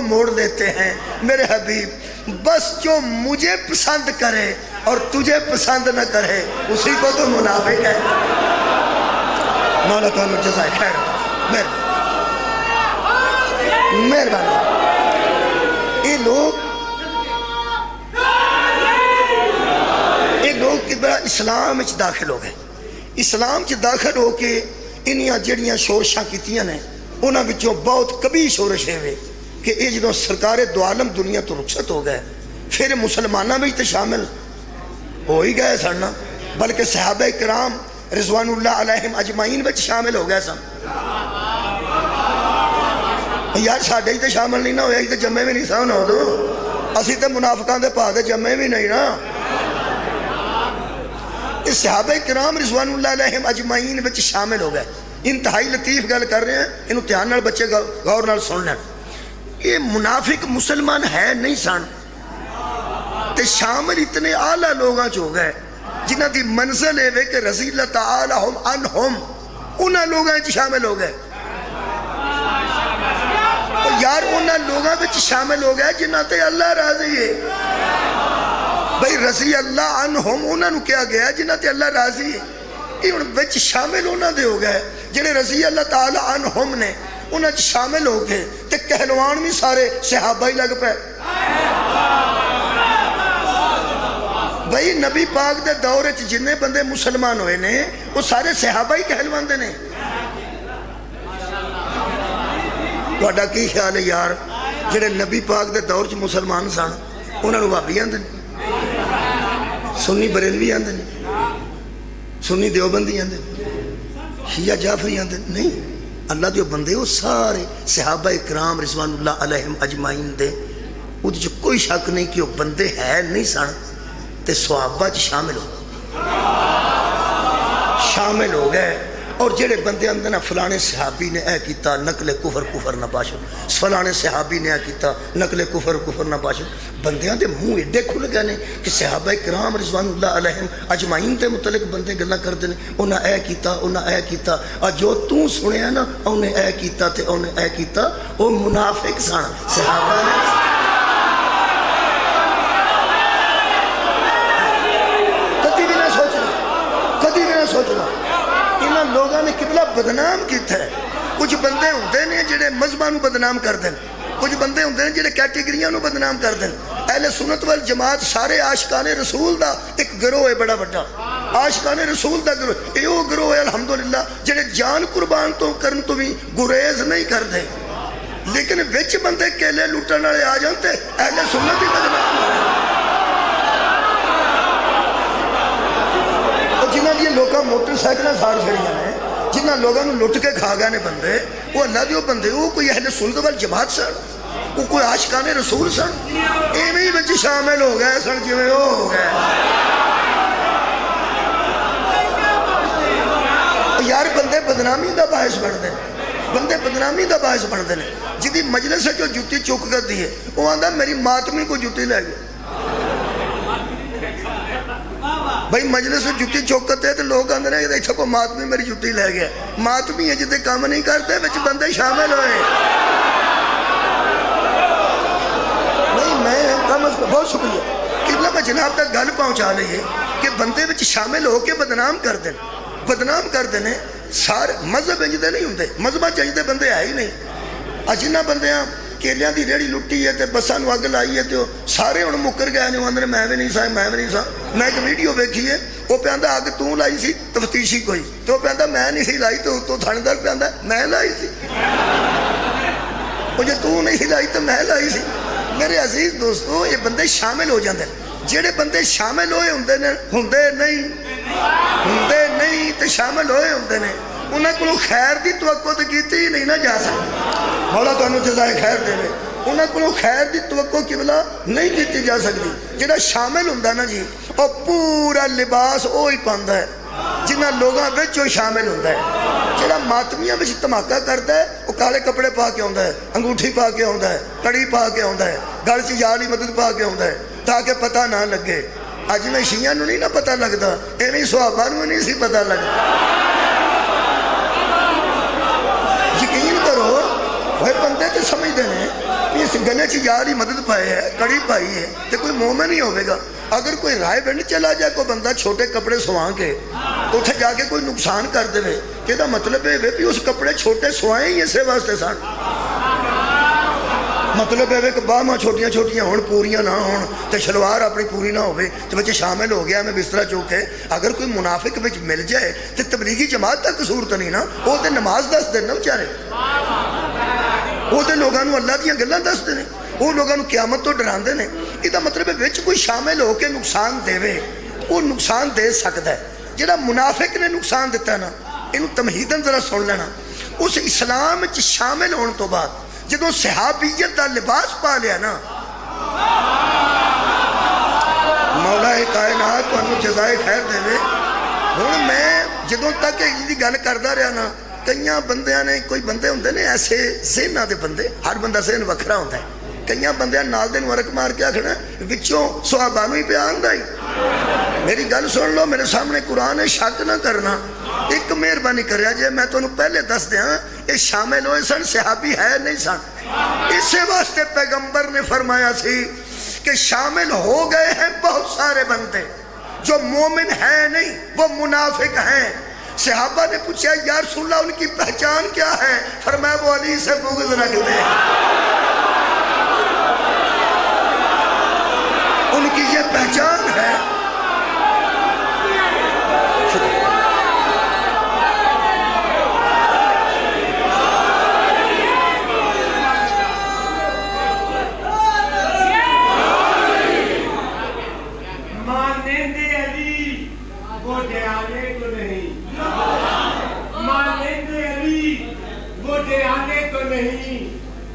موڑ دیتے ہیں میرے حبیب، بس جو مجھے پسند کرے اور تجھے پسند نہ کرے اسی کو تو منافق ہے۔ مولا تو ہمیں جزائے خیر مہربانی۔ یہ لوگ کہ بڑا اسلام وچ داخل ہو گئے، اسلام وچ داخل ہو کے انہیاں جڑیاں شورشاں کیتیاں نے انہاں وچوں بہت کبھی شورش ہوئے کہ یہ جدوں سرکار دو عالم دنیا تو رخصت ہو گئے پھر مسلمانہ میں شامل ہو ہی گئے سن، بلکہ صحابہ کرام رضوان اللہ علیہم اجمعین وچ شامل ہو گئے سن۔ یار ساڈے ہی تے شامل نہیں نہ ہویا، ہی تے جمعے بھی نہیں سن، ہو دو اسی تے منافقان دے پا دے جمعے بھی نہیں نا۔ اس صحابہ کرام رضوان اللہ علیہم اجمعین وچ شامل ہو گئے۔ انتہائی لطیف گل کر رہے ہیں، انہوں دھیان نال بچے غور نال سن لیں۔ یہ منافق مسلمان ہے نہیں سن تے شامل اتنے اعلیٰ لوگاں چ ہو گئے جنہ دی منزل ہے کہ رضی اللہ تعالی عنہم انہاں لوگاں چ شامل ہو گئے۔ یار انہاں لوگاں وچ شامل ہو گئے جنہ تے اللہ راضی ہے۔ بھئی رضی اللہ عنہم انہاں نو کیا گیا جنہ تے اللہ راضی ہے، یہ ان وچ شامل انہاں دے ہو گئے جنہیں رضی اللہ تعالی عنہم نے انہاں چ شامل ہو گئے تے کہلوان بھی سارے صحابہ ہی لگ پہ۔ بھئی نبی پاک دے دور وچ جننے بندے مسلمان ہوئے نے وہ سارے صحابہ ہی کہلوان دے نے۔ تہاڈا کی خیال ہے یار جڑے نبی پاک دے دور چ مسلمان سن انہاں نوں وہابی آندے نے، سنی بریلوی آندے نے، سنی دیوبندی آندے نے، شیعہ جعفری آندے نے؟ نہیں، اللہ دیو بندے وہ سارے صحابہ اکرام رضوان اللہ علیہم اجمعین دے وہ جو کوئی شک نہیں کہ وہ بندے ہے نہیں سن تے صحابہ شامل ہو گئے۔ اور جڑے بندے اندر نا فلانے صحابی نے اے کیتا نقل کفر نہ باشد، فلانے صحابی نے اے کیتا نقل کفر نہ باشد، بندیاں دے منہ ایڈے کھل گئے نے کہ صحابہ کرام رضوان اللہ علیہم اجمعین دے متعلق بندے گلاں کردے نے انہاں اے کیتا اور جو تو سنیا نا انہیں اے کیتا تے انہیں اے کیتا، وہ منافق سن صحابہ نے۔ کدی بھی نہ سوچنا انہاں لوگاں نے کتنا بدنام کیتا ہے۔ کچھ بندے ہوندے نے جڑے مذہباں نوں بدنام کر دین، کچھ بندے ہوندے نے جڑے کیٹیگریاں نوں بدنام کر دین۔ اہل سنت والجماعت سارے عاشقان رسول دا ایک گروہ ہے بڑا بڑا، عاشقان رسول دا گروہ، یہ وہ گروہ ہے الحمدللہ جڑے جان قربان تو کرن تو بھی گریز نہیں کر دے، لیکن وچ بندے کیلے لوٹن والے آ جانتے اہل سنت ہی بدنام ہو رہے۔ جنہاں دی لوکاں موٹر سائیکلاں ساڑ چھڑیاں نے، جنہاں لوگاں نوں لٹ کے کھا گئے نے بندے، وہ اللہ دیو بندے وہ کوئی اہل سنت والجماعت سن، وہ کوئی عاشقان رسول سن، ایویں ہی بچ شامل ہو گئے سن جویں وہ ہو گئے۔ یار بندے بدنامی دا باعث بنتے ہیں، بندے بدنامی دا باعث بنتے ہیں۔ جدی مجلس ہے جو جوتی چک کر دی ہے وہ آندہ میری ماتمی کو جوتی لے گئے۔ بھائی مجلس سے جوتی چوکتے ہیں تو لوگ آندے ہیں کہ کو ماتمی میری جوتی لے گیا، ماتمی ہے جتے کام نہیں کرتے بچ بندے شامل ہوئے۔ نہیں میں کم از کم بہت شکریہ قبلہ میں جناب تک گل پہنچا لئیے کہ بندے بچ شامل ہو کے بدنام کر دینے سارے مذہب انجدے نہیں ہوندے، مذہبہ چاہیدے بندے آئے ہی نہیں۔ اجنہ بندے ہیں کیلیاں دی ریڑی لٹی ہے تے بساں نو اگ لائی ہے تے سارے ہن مکر گئے نے اندر میں بھی نہیں سا میں ایک ویڈیو ویکھی ہے وہ پہندا اگ تو لائی سی تفتیشی کوئی تو وہ پہندا میں نہیں سی لائی تو تھاندار پہندا میں لائی سی، وہ جے تو نہیں سی لائی تو میں لائی سی۔ میرے عزیز دوستو یہ بندے شامل ہو جاندے، جڑے بندے شامل ہوئے ہوندے نہیں تے شامل ہوئے ہوندے نے انہاں کو خیر دی توقع تو کیتی ہی نہیں نہ جا سکتی، مولا تو انہوں جزائے خیر دے لے، انہاں کو خیر دی توقع قبلہ نہیں کیتی جا سکتی۔ جڑا شامل ہوندہ نا جی اور پورا لباس وہی پاندہ ہے جنہاں لوگاں وچوں شامل ہوندہ ہے۔ جڑا ماتمیاں وچ دھماکہ کرتا ہے وہ کالے کپڑے پا کے ہوندہ ہے، انگوٹھی پا کے ہوندہ ہے، کڑی پا کے ہوندہ ہے، گل چ یاری مدد پا کے ہوندہ ہے تاکہ پتہ نہ لگے۔ اج میں شیعہ نو نہیں نہ پتہ لگتا، ایویں صحابہ نو نہیں سی پتہ لگتا۔ یقین کرو وہ بندے تو سمجھتے ہیں کہ اس گلے چ یار ہی مدد پائے ہے کڑی پائی ہے تو کوئی مومن نہیں ہوئے گا. اگر کوئی رائے پنڈ چلا جائے کوئی بندہ چھوٹے کپڑے سوا کے اتنے جا کے کوئی نقصان کر دے کہ مطلب ہے کہ اس کپڑے چھوٹے سوائے ہی اسے واسطے سن. مطلب ہے کہ باہماں چھوٹیاں چھوٹیاں ہون پوریاں نہ ہون تو شلوار اپنی پوری نہ ہوئے تو بچے شامل ہو گیا میں بسترہ چوک ہے. اگر کوئی منافق بچ مل جائے تو تبلیغی جماعت تک قصور تو نہیں نا. وہ تو نماز دس دن نا بچارے. وہ تو لوگوں اللہ دیاں گلاں دس دن. وہ لوگوں قیامت تو ڈراندے نے. یہ مطلب ہے وچ کوئی شامل ہو کے نقصان دے وہ نقصان دے سکتا ہے. جڑا منافق نے نقصان دیتا ہے نا انہوں تمہیدن ذرا سن لینا. اس اسلام چ شامل ہونے تو بعد جدوں صحابیت دا لباس پا لیا نا مولا کائنات تو انہوں جزائے خیر دے وے. ہوں میں جدوں تک یہ گل کردا رہا نا کئیاں بندیاں نے کوئی بندے ہوندے نے ایسے ذہناں دے بندے ہر بندہ ذہن وکھرا ہوندا ہے. کئیاں بندیاں نال دے ورک مار کے آکھنا وچوں صحابہ نوں ہی پیا آندا ہی. میری گل سن لو میرے سامنے قرآن ہے شک نہ کرنا. ایک مہربانی کریا جے میں تو پہلے دس دیاں یہ شامل ہوئے سن صحابی ہے نہیں سن. اسی واسطے پیغمبر نے فرمایا سی کہ شامل ہو گئے ہیں بہت سارے بندے جو مومن ہیں نہیں وہ منافق ہیں. صحابہ نے پوچھا یا رسول اللہ ان کی پہچان کیا ہے؟ فرمایا وہ علی سے بغض رکھتے ہیں. ان کی یہ پہچان ہے.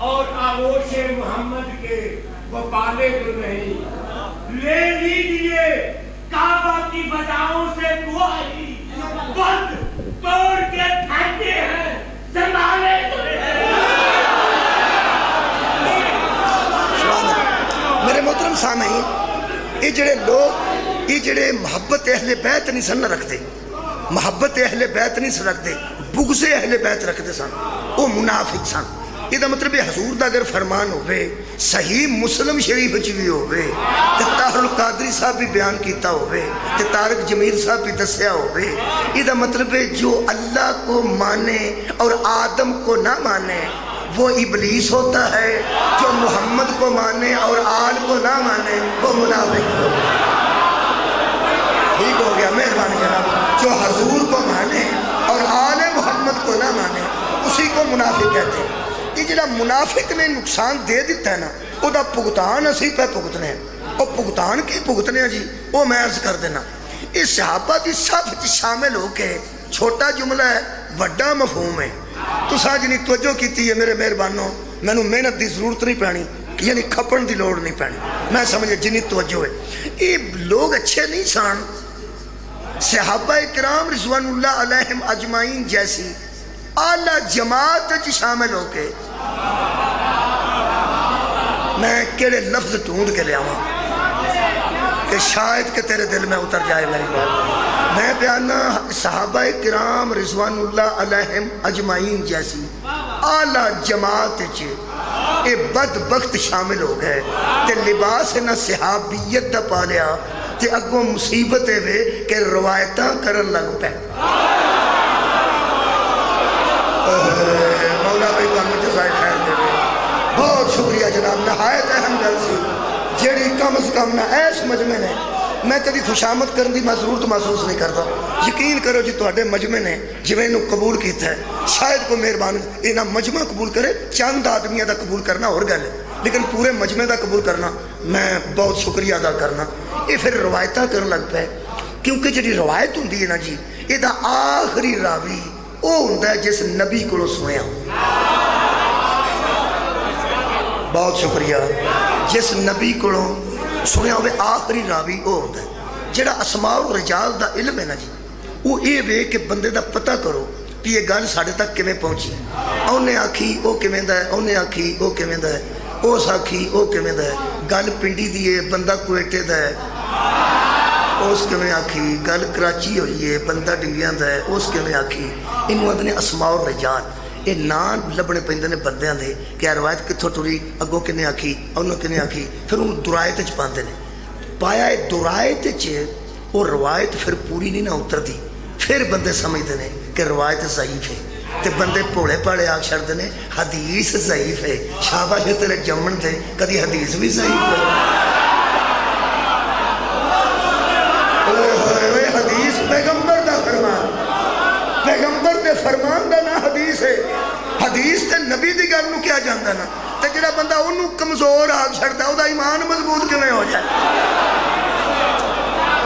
اور آغوش محمد کے وہ پالے تو نہیں. لے لیجئے کعبہ کی فضاؤں سے دعائی بند توڑ کے پھینکتے ہیں سنبھالے تو نہیں. میرے محترم سامعین یہ جڑے لوگ یہ جڑے محبت اہل بیت نہیں سن رکھتے محبت اہل بیت نہیں سن رکھتے بغض اہل بیت رکھتے سن وہ منافق سن. یہ مطلب حضور دا اگر فرمان ہوئے صحیح مسلم شریف بھی ہوئے تے طاہر القادری صاحب بھی بیان کیتا ہوئے تے طارق جمیل صاحب بھی دسیا ہوئے. یہ مطلب جو اللہ کو مانے اور آدم کو نہ مانے وہ ابلیس ہوتا ہے. جو محمد کو مانے اور آل کو نہ مانے وہ منافق ہوتا ہے. ٹھیک ہو گیا مہربانی جناب. جو حضور کو مانے اور آل محمد کو نہ مانے اسی کو منافق کہتے ہیں. یہ جڑا منافق نے نقصان دے دیتا ہے نا وہ دا پگتان اسی پہ پگتنے ہیں. وہ پگتان کی پگتنے ہیں جی وہ میں عرض کر دینا. اس صحابہ دی صف شامل ہو کے چھوٹا جملہ ہے وڈا مفہوم ہے. تو ساں جنی توجہ کیتی ہے میرے مہربانوں میں نے محنت دی ضرورت نہیں پانی یعنی کھپن دی لوڑ نہیں پانی. میں سمجھے جنی توجہ ہے یہ لوگ اچھے نہیں سان. صحابہ کرام رضوان اللہ علیہم اجمعین جیسی اعلیٰ جماعت شامل ہو کے میں کیڑے لفظ ڈھونڈ کے لے آؤں کہ شاید کہ تیرے دل میں اتر جائے میری بات. میں بیانہ صحابہ کرام رضوان اللہ علیہم اجمعین جیسی اعلیٰ جماعت اے بدبخت شامل ہو گئے تے لباس نہ صحابیت دا پا لیا تے اگوں مصیبت وے کہ روایتاں کرن لگ پہ. مولا بھائی کو ہم جزائے خیر دے بہت شکریہ جناب. نہایت اہم گل سی جیڑی کم از کم نہ ایس مجمع نے میں کدی خوشامد کرن دی میں ضرورت محسوس نہیں کرتا. یقین کرو جی تواڈے مجمع نے جویں نو قبول کیتا ہے شاید کوئی مہربان انہاں مجمع قبول کرے چند آدمیاں دا قبول کرنا اور گل ہے لیکن پورے مجمع دا قبول کرنا میں بہت شکریہ ادا کرنا. یہ پھر روایتاں کرن لگ پے کیونکہ جڑی روایت ہوندی ہے نا جی یہ دا آخری راوی وہ ہوتا ہے جس نبی کو سنیا. بہت شکریہ. جس نبی کو سنیا ہوئے آخری راوی وہ ہوتا ہے جڑا اسماء و رجال دا علم ہے نا جی وہ یہ وے کہ بندے دا پتہ کرو کہ یہ گل ساڑھے تک کمیں پہنچی. انہیں آکھی وہ کمیں دا ہے انہیں آکھی وہ کمیں دا ہے اس آکھی وہ کمیں دا ہے گل پنڈی دیئے بندہ کوئٹے دا ہے اس کے میں آکھی گل کراچی ہوئی ہے بندہ ڈنگیاں دا ہے اس کے میں آکھی انہوں نے اسماء و رجال یہ ਨਾਂ لبنے پیندے نے بندیاں دے کہ روایت کتھوں ٹری اگوں کنے آکھی انہوں کنے آکھی پھر انہوں درایت چ پاندے نے پایا ہے درایت چ وہ روایت پھر پوری نہیں نہ اتر دی پھر بندے سمجھتے ہیں کہ روایت ضعیف ہے تے بندے پھوڑے پاڑے آ چھڑتے ہیں حدیث ضعیف ہے شاباش تیرے جمن تے کدی حدیث بھی ضعیف ہے حدیث پیغمبر دا فرمان پیغمبر دے فرمان دا نا حدیث ہے حدیث تے نبی دی گل نو کیا جاندا نا تے جڑا بندہ اونوں کمزور آگ چھڑدا او دا ایمان مضبوط کیویں ہو جائے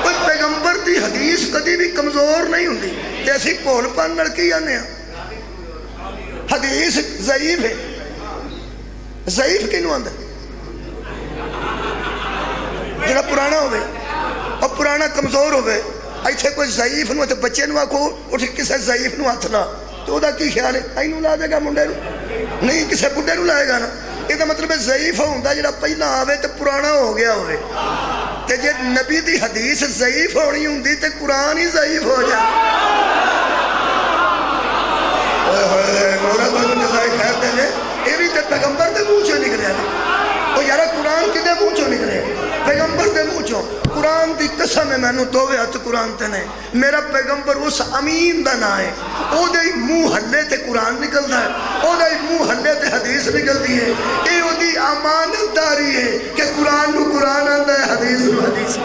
کوئی پیغمبر دی حدیث کدی بھی کمزور نہیں ہوندی تے اسی بھول پن نال کی جانے حدیث ضعیف ہے ضعیف کینوں آندا جڑا پرانا ہوے اور پرانا کمزور ہوئے ایتھے کوئی ضعیف نو تے بچے نو آکھو اٹھ کسے ضعیف نو ہاتھ لا تو دا کی خیال ہے اینو لا دے گا منڈے نو نہیں کسے بڈھے نو لائے گا نا یہ دا مطلب ہے ضعیف ہوندا جڑا پہلا آوے تے پرانا ہو گیا ہوئے تے جے نبی دی حدیث ضعیف ہونی ہوندی تے قرآن ہی ضعیف ہو جائے مولا کو جزائے خیر دے لے یہ بھی تے پیغمبر دے منہ چوں نکلے نا وہ یارا قرآن کدے منہ چوں نکلے پیغمبر دے منہ چوں قرآن دی قسم ہے میں نو دووے ہاتھ قرآن تے نہیں میرا پیغمبر اس امین دا نا ہے او دے منہ ہلے تے قرآن نکلدا ہے او دے منہ ہلے تے حدیث نکلدی ہے اے او دی امانت داری ہے کہ قرآن نو قرآن آندا ہے حدیث نو حدیث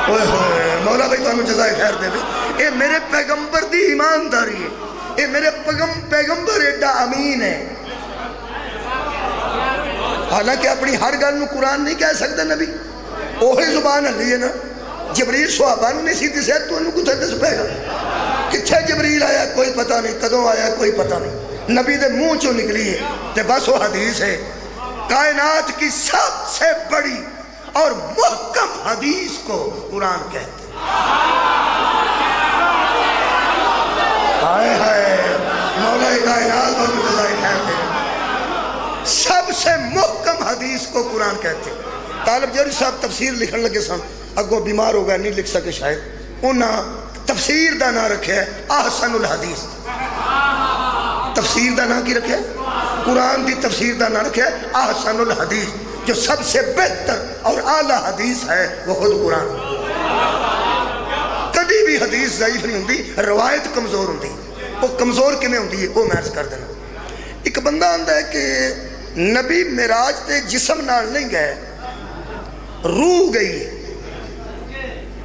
اوئے ہوئے مولا بھائی تانوں جزائے خیر دے اے میرے پیغمبر دی ایمانداری ہے اے میرے پیغمبر ایڈا امین ہے حالانکہ اپنی ہر گل نو قرآن نہیں کہہ سکتا نبی اوہی زبان ہلی ہے نا جبریل صحابہ نو نہیں سی دسیا تو انہوں کتھے دس پے گا کتھے جبریل آیا کوئی پتہ نہیں کدوں آیا کوئی پتہ نہیں نبی دے منہ چوں نکلی ہے تے بس وہ حدیث ہے کائنات کی سب سے بڑی اور محکم حدیث کو قرآن کہتے ہیں ہائے ہائے مولا کائنات اور جزائے خیر دے سب سے محکم حدیث کو قرآن کہتے ہیں طالب جوری صاحب تفسیر لکھن لگے سن اگو بیمار ہو گیا نہیں لکھ سکے شاید انہاں تفسیر دا نہ رکھے ہے احسن الحدیث تفسیر دا نہ کی رکھے قرآن دی تفسیر دا نہ رکھے احسن الحدیث جو سب سے بہتر اور اعلیٰ حدیث ہے وہ خود قرآن کدی بھی حدیث ضعیف نہیں ہوندی روایت کمزور ہوندی وہ کمزور کنے ہوندی ہے وہ میں عرض کر دینا ایک بندہ آندا ہے کہ نبی معراج تے جسم نال نہیں گئے روح گئی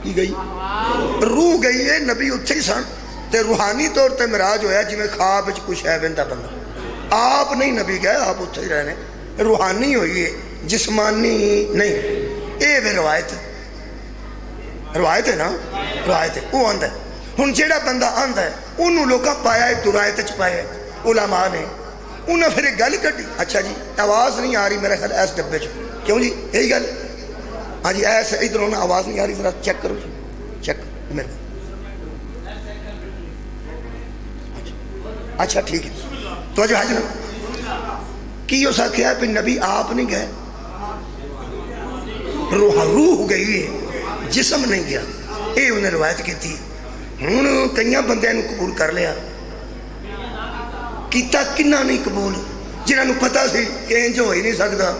کی گئی روح گئی ہے نبی اتھے ہی سن تے روحانی طور تے معراج ہویا جی میں خواب وچ کچھ ہے بندہ بندہ آپ نہیں نبی گئے آپ اتھے ہی رہنے روحانی ہوئی ہے جسمانی نہیں اے بے روایت ہے نا روایت ہے وہ آندا ہے ہن جیڑا بندہ آندا ہے انہوں لوگاں پایا ہے درایت چ پایا ہے علماء نے انہوں پھر ایک گل کٹی اچھا جی آواز نہیں آ رہی میرے خیال ایس ڈبے چ کیوں جی یہی گل ہاں جی ایس ادھر ہونا آواز نہیں آ رہی ذرا چیک کرو جی چیک میرے اچھا ٹھیک ہے تو جو ہے کی ہو سکیا ہے پھر نبی آپ نہیں گئے روح گئی ہے جسم نہیں گیا یہ انہیں روایت کی تھی ہوں کئیاں بندے نے قبول کر لیا کیتا کنہ نہیں قبول جنہاں نو پتہ سی کہ انج ہو ہی نہیں سکتا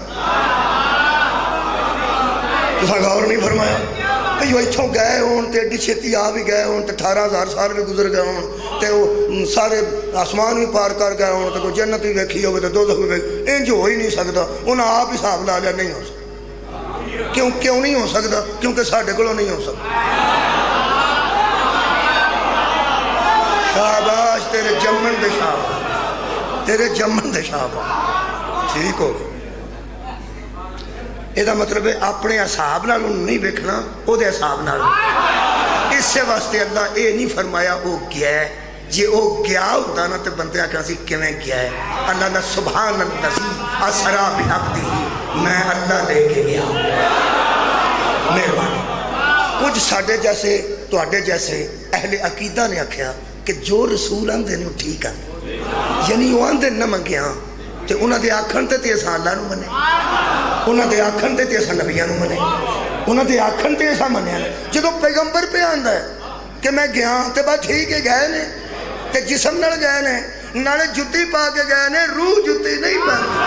تو غور نہیں فرمایا کہ وہ اتھوں گئے ہون تے ایڈی چھتی آ بھی گئے ہون تے 18,000 سال بھی گزر گئے ہون تے وہ سارے آسمان بھی پار کر گئے ہون تے کوئی جنت بھی ویکھی ہوگی تے دوزخ بھی ویکھی انج ہو ہی نہیں سکتا انہاں آپ حساب لا لیا نہیں ہو سکتا کیوں نہیں ہو سکتا کیونکہ ساڈے کولوں نہیں ہو سکتا شاباش تیرے جمن دے شاباش تیرے جمن دے شاباش ٹھیک ہو گئے یہ مطلب ہے اپنے اصحاب نال نہیں ویکھنا او دے اصحاب نال اس سے واسطے اللہ اے نہیں فرمایا او گیا ہے جی او گیا ہوتا نا تے بندے آکھنا سی کیویں گیا ہے اللہ نے سبحان اللہ اسرا بعبدہ میں اللہ لے کے گیا مہربانی کچھ ساڈے جیسے تواڈے جیسے اہل عقیدہ نے آکھیا کہ جو رسول آندے نے ٹھیک ہے یعنی وہ آندے نہ منگیا تے انہاں دے آکھن تے اساں اللہ نو منے انہاں دے آکھن تے اساں نبیاں نو منے انہاں دے آکھن تے اساں منیا جدوں پیغمبر پہ آندا ہے کہ میں گیا تے بس ٹھیک ہے گئے نے تے جسم نال گئے نے نالے جتی پا کے گئے نے روح جتی نہیں پاندی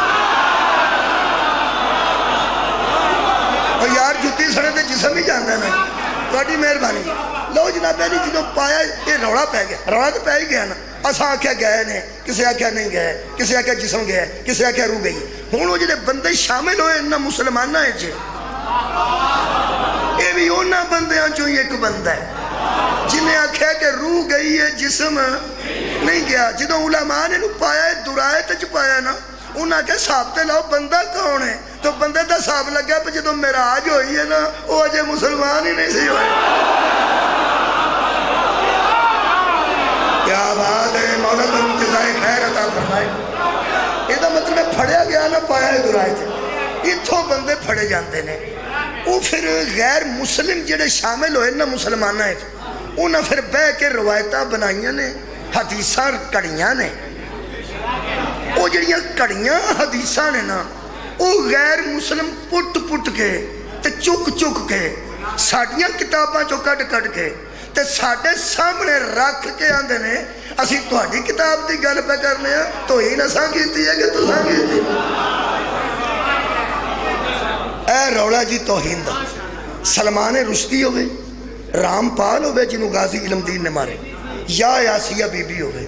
اور یار جتی سڑے تے جسم ہی جاندہ نا تھوڑی مہربانی لو جناب علی جدوں پایا یہ روڑا پہ گیا روڑا تو پہ ہی گیا نا اساں آکھیا گئے نے کسے آکھیا نہیں گئے کسے آکھیا جسم گیا کسے آکھیا روح گئی ہن وہ جڑے بندے شامل ہوئے انہاں مسلماناں وچ یہ بھی انہاں بندیاں چوں ایک بندہ ہے جنہیں آکھیا کہ روح گئی ہے جسم نہیں گیا جدوں علماء نے پایا ہے درائے تج پایا نا انہاں کہ صحابتے لاؤ بندہ کون ہے تو بندے دا صاحب لگا پہ جدوں معراج ہوئی ہے نا وہ اجے مسلمان ہی نہیں سی ہوئے کیا بات ہے مولا تم جزائے خیر عطا فرمائے یہ دا مطلب ہے پھڑیا گیا نا پایا ہے درائے تھے اتھوں بندے پھڑے جانتے نے وہ پھر غیر مسلم جڑے شامل ہوئے نا مسلمانہ ہے انہاں پھر بہ کے روایتہ بنائیاں نے حدیثاں کڑیاں نے وہ جڑیاں کڑیاں حدیثاں نے نا وہ غیر مسلم پٹ پٹ کے تے چک چک کے ساڑیاں کتاباں چو کٹ کٹ کے تے ساڑے سامنے رکھ کے آندے نے اسی توڑی کتاب دی گل پہ کرنے ہیں تو ہی نساں کیتی ہے کہ تو ساں کیتی اے روڑا جی توہین دا سلمان رشدی ہوئے رام پال ہوئے جنہوں غازی علم دین نے مارے یا یاسیہ بی بی ہوئے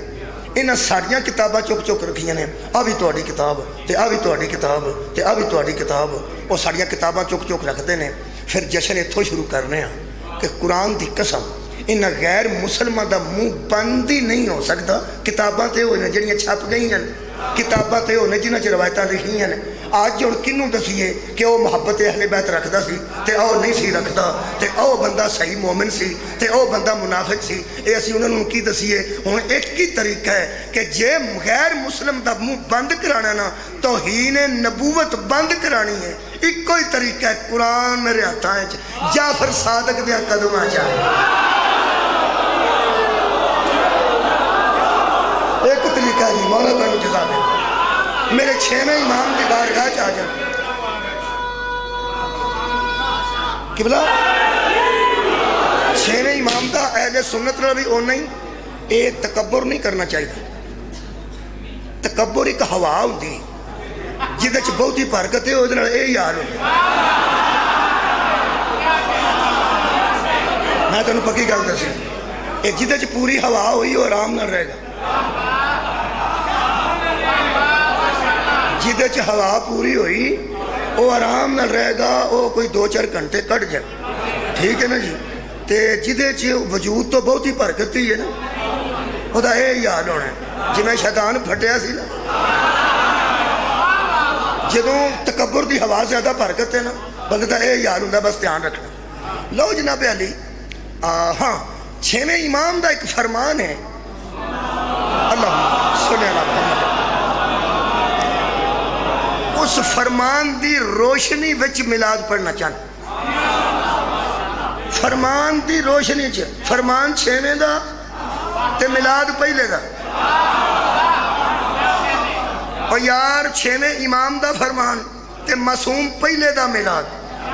انہاں ساڑیاں کتابہ چک چک رکھیاں نے آوی توڑی کتاب تے آوی توڑی کتاب تے آوی توڑی کتاب وہ ساڑیاں کتابہ چک چک رکھ دے نے پھر جشن اتھو شروع کرنے ہیں کہ قرآن دی قسم انہاں غیر مسلمہ دا منہ بندی نہیں ہو سکتا کتاباں تے ہوئے جنہیں چھپ گئی ہیں کتاباں تے ہونے جنہاں چھ روایتاں لکھی ہیں آج جو کنوں دسیے کہ وہ محبت اہل بیت رکھدا سی تے او نہیں سی رکھدا تے او بندہ صحیح مومن سی تے او بندہ منافق سی اے اسی انہوں نے کی دسیے ہن ایک ہی طریقہ ہے کہ جے غیر مسلم دا منہ بند کرانا نا توہین نبوت بند کرانی ہے ایک کوئی طریقہ ہے قرآن میرے ہاتھاں ہے جعفر صادق دیا قدم آ جائے ایک طریقہ جی مولا تو جزا دے میرے چھویں امام دی بارگاہ چاہ جائیں قبلہ چھویں امام دا اہل سنت رہی او نہیں اے تکبر نہیں کرنا چاہیے تکبر ایک ہوا ہوتی جدہ چھ بہت ہی پرکت ہے ادھر اے یار ہو میں تو انہوں پکی گل دسی اے جدہ چھ پوری ہوا ہوئی وہ آرام نہ رہے گا جدہ چھ ہوا پوری ہوئی وہ آرام نہ رہے گا وہ کوئی 2-4 گھنٹے کٹ جائے ٹھیک ہے نا جی تے جدہ چھ وجود تو بہت ہی پرکت ہی ہے نا خدا اے یاد ہونا ہے جی میں شیطان پھٹیا سی نا جدوں تکبر دی ہوا زیادہ پرکت ہے نا بندہ اے یاد ہوندہ بس دھیان رکھنا لو جناب علی ہاں چھویں امام دا ایک فرمان ہے اللہ صلی اللہ محمد اس فرمان دی روشنی وچ میلاد پڑھنا چاہنا فرمان دی روشنی چ فرمان چھویں دا تے میلاد پہلے دا اور یار چھویں امام دا فرمان تے معصوم پہلے دا میلاد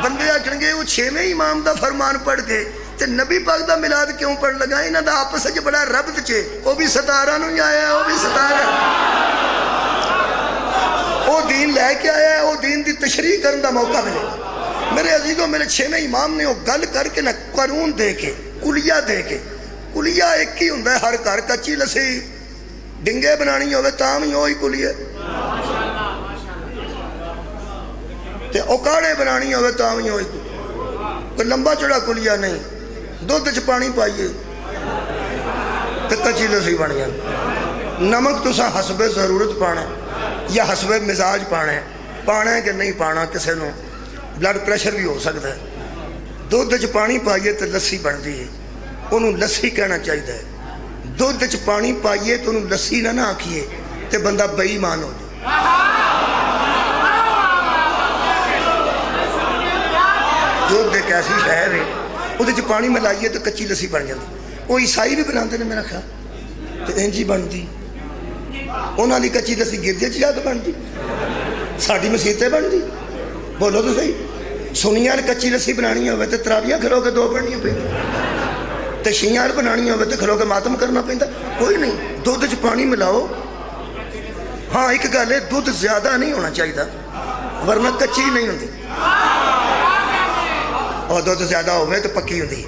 بندے آکھیں گے وہ چھویں امام دا فرمان پڑھ کے تے نبی پاک دا میلاد کیوں پڑھ لگا انہاں دا آپس وچ بڑا ربط چھے وہ بھی 17 نوں ہی آیا ہے وہ بھی 17 وہ دین لے کے آیا ہے وہ دین دی تشریح کرن دا موقع ملے میرے عزیزوں میرے چھویں امام نے وہ گل کر کے نہ قانون دے کے کلیہ دے کے کلیہ ایک ہی ہوندہ ہے ہر گھر کچی لسی ڈنگے بنانی ہوئے تام ہی ہوئی کلیہ تے اوکاڑے بنانی ہوئے تام ہی ہوئی کوئی لمبا چڑا کلیہ نہیں دودھ چ پانی پائیے تے کچی لسی بن گیا نمک تو سا حسب ضرورت پانا یا حسب مزاج پانا ہے کہ نہیں پانا کسے نو بلڈ پریشر بھی ہو سکتا ہے دودھ چ پانی پائیے تے لسی بن دی ہے انہوں لسی کہنا چاہیے ہے دودھ چ پانی پائیے تو انہوں لسی نہ آکھیے تے بندہ بے ایمان ہو جائے دودھ ایک ایسی شہر ہے وہ چ پانی ملائیے تو کچی لسی بن جاتی وہ عیسائی بھی بنا دے میرا خیال تو انجی بنتی انہوں نے کچی لسی گرجے چ جا کے بنتی ساڑی مسیطیں بنتی بولو تو صحیح سنیاں کچی لسی بنانی ہوئے تو تراویاں کھلو کے 2 پڑھنیاں پہ تے شیعہ بنانی ہوئے تے کھلو کے ماتم کرنا پہندا کوئی نہیں، دودھ چ پانی ملاؤ. ہاں ایک گل ہے، دودھ زیادہ نہیں ہونا چاہیے ورنہ کچی نہیں ہوتی، اور دودھ زیادہ ہوئے تو پکی ہوتی.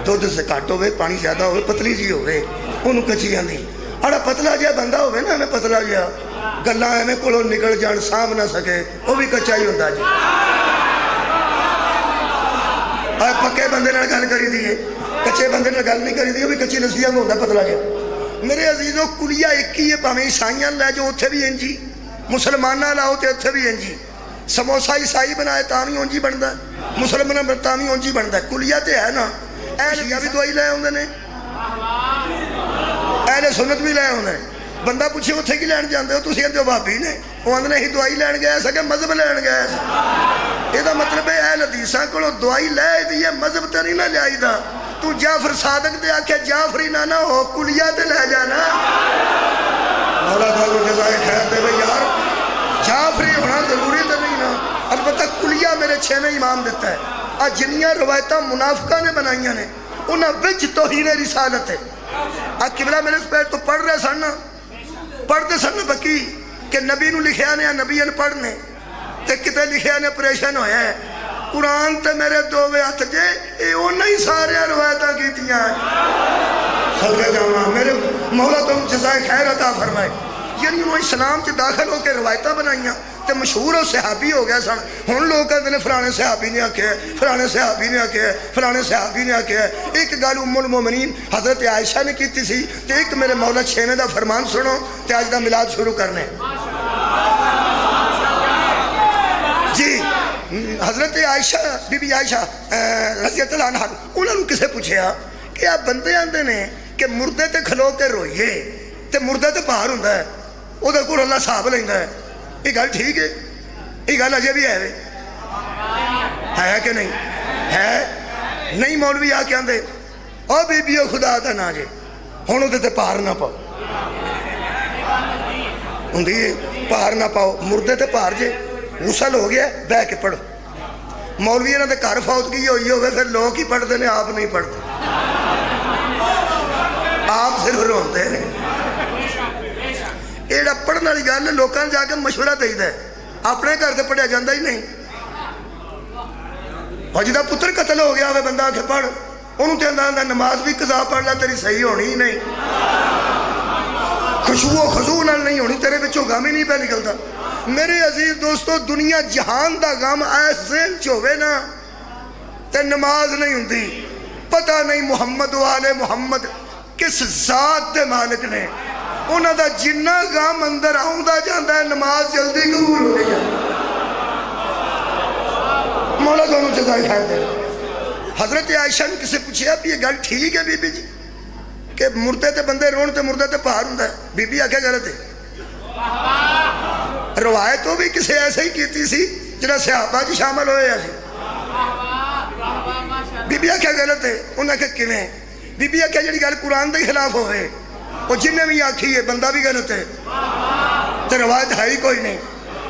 دودھ سے گھٹ ہوئے، پانی زیادہ ہوئے، پتلی جی ہوئے، انہوں کچی آتی. اڑا پتلا جہا بندہ ہوئے نا، ہمیں پتلا جہا گلاں ایویں کولوں نکل جان، سانبھ نہ سکے، وہ بھی کچا ہی ہوتا جی. پکے بندے نال گل کری دیے، کچے بندے نال گل نہیں کری دی، وہ بھی کچی نسلیاں میں ہوتا پتلا جہا. میرے عزیزوں کلیہ ایک ہی ہے، پاویں عیسائیاں لے جو اتھے بھی انجی، مسلمانہ لاؤ تے اتھے بھی انجی. سموسہ عیسائی بنائے تاویں انجی بندا ہے، مسلمان تاویں انجی بندا ہے. کلیہ تے ہے نا. اہل شیعہ بھی دوائی لے آوندے نے، اہل سنت بھی لے آوندے نے. بندہ پوچھے اتھے کی لین جاندے ہو، تسی کہندے ہو بھابی نے، وہ آندے ہی دوائی لین گئے سکے مذہب لین گئے. یہ دا مطلب ہے اہل حدیثاں کولوں دوائی لے دی ہے، مذہب تے نہیں نہ لیائی دا. تو جعفر صادق دے آکھے جعفری نہ ہو، کلیہ تے لے جانا. مولا تعالیٰ جزائے خیر دے بھئی یار، جعفری ہونا ضروری تے نہیں نا. البتہ کلیہ میرے 6ویں امام دیتا ہے. آج جنیاں روایتاں منافقہ نے بنائیاں نے، انہاں وچ توہین رسالت ہے. آج قبلہ میرے اس پیر تو پڑھ رہے سن، پڑھتے سن بکی کہ نبی نو لکھیا نے، نبی ان پڑھنے تے کتے لکھیا نے پریشن ہویا ہے. قرآن تے میرے دووے ہاتھ جے اے انہاں ہی سارے روایتاں کیتیاں. صدقہ جاواں میرے مولا تم جزائے خیر عطا فرمائے. یعنی وہ اسلام چ داخل ہو کے روایتاں بنائیاں تے مشہور اور صحابی ہو گئے سن. ہن لوگ کہتے ہیں فلانے صحابی نے آکھیا ہے، فلانے صحابی نے آکھیا ہے، فلانے صحابی نے آکھیا ہے. ایک گل ام المومنین حضرت عائشہ نے کیتی سی تے ایک میرے مولا 6ویں دا فرمان سنو تے اج دا میلاد شروع کرنے. جی حضرت عائشہ بی بی عائشہ رضی اللہ عنہا انہوں نے کسے پوچھیا کہ آپ بندے آندے نے کہ مردے تے کھلو کے روئیے تے مردے تے باہر ہوندا ہے، او دے کول اللہ صاحب لیندا ہے. یہ گل ٹھیک ہے؟ یہ گل اجے بھی ہے کہ نہیں ہے؟ نہیں مولوی آ کے آندے او بی بیو خدا دا نا جے ہن او تے پار نہ پاؤ، ہوندی پار نہ پاؤ، مردے تے پار جے غسل ہو گیا بہ کے پڑھو. مولوی انہاں دے گھر فوتگی ہوئی ہوگی پھر لوگ ہی پڑھتے ہیں، آپ نہیں پڑھتے، آپ صرف روندے ہیں. یہ پڑھنے والی گل لوگوں نے جا کے مشورہ دے ہے، اپنے گھر سے پڑھیا جاتا ہی نہیں. اور جہاں پتر قتل ہو گیا ہوئے بندہ آ کے پڑھ، انہوں تے آندا نماز بھی قضا پڑھ لا تیری صحیح ہونی ہی نہیں، خشوع و خضوع نال نہیں ہونی، تیرے بچوں غم ہی نہیں پہ نکلتا. میرے عزیز دوستو دنیا جہان دا غم ایس ذہن چ ہوئے نا تے نماز نہیں ہوندی. پتہ نہیں محمد و آل محمد کس ذات دے مالک نے، انہاں دا جنہ غم اندر آؤندا جاندا ہے نماز جلدی قبول ہو گئی ہے. مولا دونوں جزائے خیر دے. حضرت عائشہ نے کسے پوچھیا بھی یہ گل ٹھیک ہے بی بی جی کہ مردے تے بندے رون تے مردے تے پہاڑ ہوندا ہے؟ بی بی آکھے غلط ہے. روایت وہ بھی کسے ایسے ہی کیتی سی جنہاں صحابہ جی شامل ہوئے ہیں. بی بی آکھے غلط ہے. انہاں کہ کیویں؟ بی بی آکھے جڑی گل قرآن دے خلاف ہوئے وہ جنہیں بھی آکھی ہے بندہ بھی غلط ہے تو روایت ہے ہی کوئی نہیں،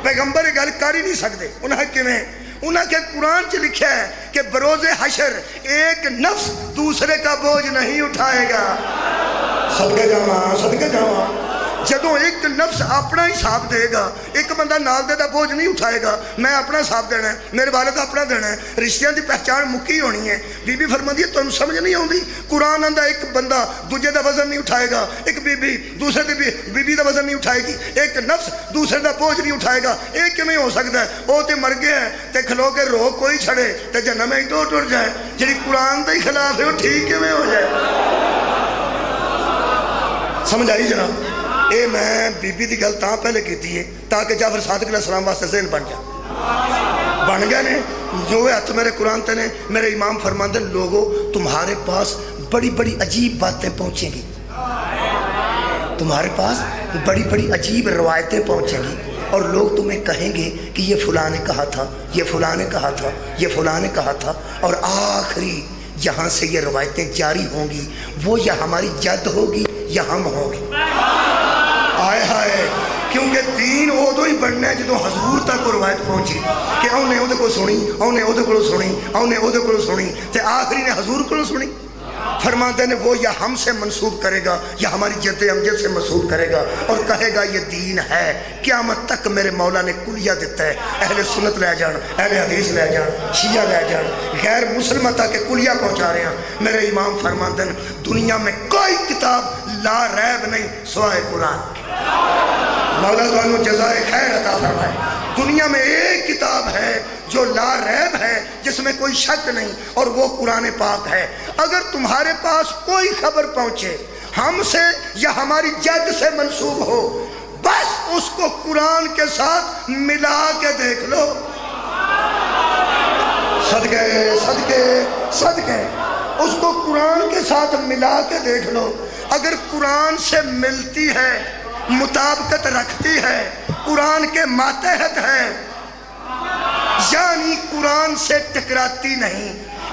پیغمبر گل کر ہی نہیں سکتے. انہاں کیویں؟ انہاں کے قرآن چ لکھا ہے کہ بروز حشر ایک نفس دوسرے کا بوجھ نہیں اٹھائے گا. صدقہ جاواں، صدقہ جاواں. جدوں ایک نفس اپنا حساب دے گا، ایک بندہ نال دے دا بوجھ نہیں اٹھائے گا. میں اپنا حساب دینا ہے، میرے والد اپنا دینا ہے، رشتیاں دی پہچان مکی ہونی ہے. بی بی فرماندی ہے تمہیں سمجھ نہیں آؤندی؟ قرآن آندا ایک بندہ دوجے دا وزن نہیں اٹھائے گا، ایک بی بی دوسرے دی بی بی دا وزن نہیں اٹھائے گی، ایک نفس دوسرے دا بوجھ نہیں اٹھائے گا. یہ کیویں ہو سکتا ہے؟ وہ تے مر گیا ہے تے کھلو کے رو کوئی چھڑے تے جہنم میں تو ٹر جائے. جڑی قرآن دے خلاف ہے وہ ٹھیک کیویں ہو جائے؟ سمجھ آئی جناب؟ اے میں بی بی دی گل تاں پہلے کیتی ہے تاکہ جعفر صادق علیہ السلام واسطے ذہن بن جائے. بن گئے نے جو ہاتھ میرے قرآن تے نے. میرے امام فرماندے لوگوں تمہارے پاس بڑی بڑی عجیب باتیں پہنچیں گی، تمہارے پاس بڑی بڑی عجیب روایتیں پہنچیں گی اور لوگ تمہیں کہیں گے کہ یہ فلاں نے کہا تھا، یہ فلاں نے کہا تھا، یہ فلاں نے کہا تھا. اور آخری جہاں سے یہ روایتیں جاری ہوں گی وہ یا ہماری جد ہوگی یا ہم ہوں گے. آئے ہائے، کیونکہ دین ادو ہی بننا ہے جدو حضور تک روایت پہنچی کہ انہیں وہ سنی، انہیں وہ سنی، انہیں وہ سنی تے آخری نے حضور کو سنی. فرماتے ہیں وہ یا ہم سے منسوب کرے گا یا ہماری جد امجد سے منسوب کرے گا اور کہے گا یہ دین ہے. قیامت تک میرے مولا نے کلیہ دیتا ہے. اہل سنت لے جان, اہل حدیث لے جان, شیعہ لے جان, غیر مسلمہ تک کلیہ پہنچا رہے ہیں. میرے امام فرماتے ہیں دنیا میں کوئی کتاب لا ریب نہیں سوائے قرآن. مولا تعالیٰ جزائے خیر عطا فرمائے. دنیا میں ایک کتاب ہے جو لا ریب ہے, جس میں کوئی شک نہیں, اور وہ قرآن پاک ہے. اگر تمہارے پاس کوئی خبر پہنچے ہم سے یا ہماری جد سے منسوب ہو, بس اس کو قرآن کے ساتھ ملا کے دیکھ لو. صدقے صدقے صدقے اس کو قرآن کے ساتھ ملا کے دیکھ لو. اگر قرآن سے ملتی ہے, مطابقت رکھتی ہے, قرآن کے ماتحت ہے, یعنی قرآن سے ٹکراتی نہیں,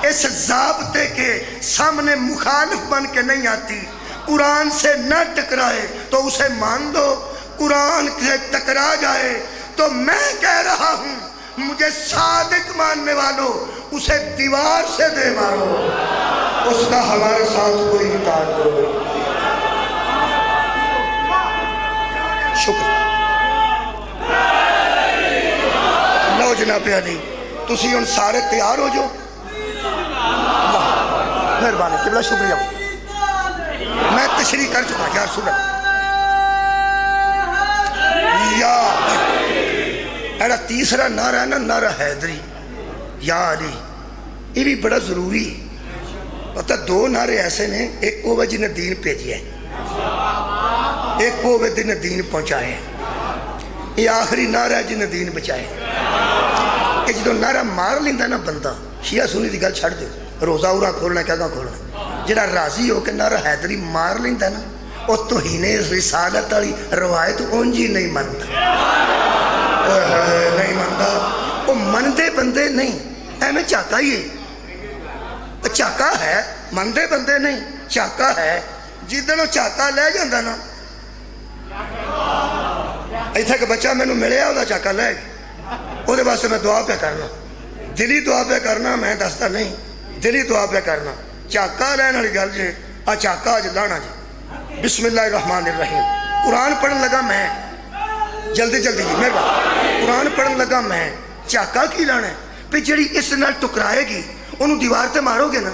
اس ضابطے کے سامنے مخالف بن کے نہیں آتی, قرآن سے نہ ٹکرائے تو اسے مان دو. قرآن سے ٹکرا جائے تو میں کہہ رہا ہوں مجھے صادق ماننے والوں اسے دیوار سے دے مارو, اس کا ہمارے ساتھ کوئی تعلق نہیں. شکر لو جناب علی, تسی ان سارے تیار ہو جو. مہربانی قبلہ, شکریہ. میں تشریح کر چکا یا رسول اللہ. یا ایڈا تیسرا نعرہ ہے نا, نعرہ حیدری یا علی, یہ بھی بڑا ضروری. پتہ دو نعرے ایسے نے, ایک وہ جنہیں دین بھیجیا ہے, ایک وہ جنہیں دین پہنچائے. یہ آخری نعرہ ہے جنہیں دین بچائے. کہ جدو نعرہ مار لیندہ نا بندہ, شیعہ سنی دی گل چھڑ دے, روزہ اورا کھولنا کیا کھولنا, جڑا راضی ہو کہ نعرہ حیدری مار لیندہ نا, وہ توہین رسالت والی روایت اونجی نہیں مانتا, نہیں مانتا. وہ مندے بندے نہیں, ایمیں چاکا ہی ہے, چاکا ہے, مندے بندے نہیں, چاکا ہے. جدن وہ چاکا لے جاندہ نا, ایتھا کہ بچہ میں نے ملے آدھا چاکا لے گا, وہ دے واسطے میں دعا پہ کرنا, دلی دعا پہ کرنا, میں دستا نہیں, دلی دعا پہ کرنا. چاکا لینا لی گل جی, چاکا آج لانا جی. بسم اللہ الرحمن الرحیم. قرآن پڑھن لگا میں, جلدی جلدی جی مہربان, قرآن پڑھن لگا میں, چاکا کی لانا ہے پہ جڑی اس نال ٹکرائے گی انہوں دیوار تے مارو گے نا,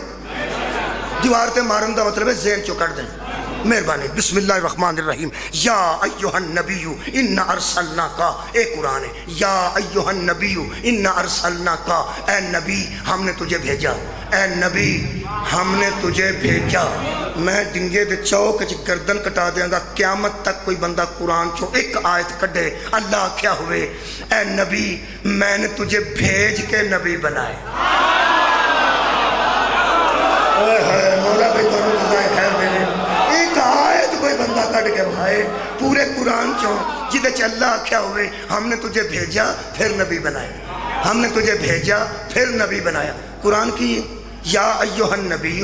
دیوار تے مارن دا مطلب ہے ذہن چو کر دیں. مہربانی. بسم اللہ الرحمن الرحیم. یا ایوہ النبی انا ارسلناکا, اے قرآن ہے, یا ایوہ النبی انا ارسلناکا, اے نبی ہم نے تجھے بھیجا, اے نبی ہم نے تجھے بھیجا. میں ڈنگے دے چوک گردن کٹا دیاں گا, قیامت تک کوئی بندہ قرآن چو ایک آیت کڈے. اللہ کیا ہوئے, اے نبی میں نے تجھے بھیج کے نبی بنائے. مولا بھائی تو رضائے خیر دینے, ایک آیت کوئی بندہ کٹ کے بھائے پورے قرآن چوں جدے چ اللہ کیا ہوئے ہم نے تجھے بھیجا پھر نبی بنایا, ہم نے تجھے بھیجا پھر نبی بنایا. قرآن کی یا ایوہ النبی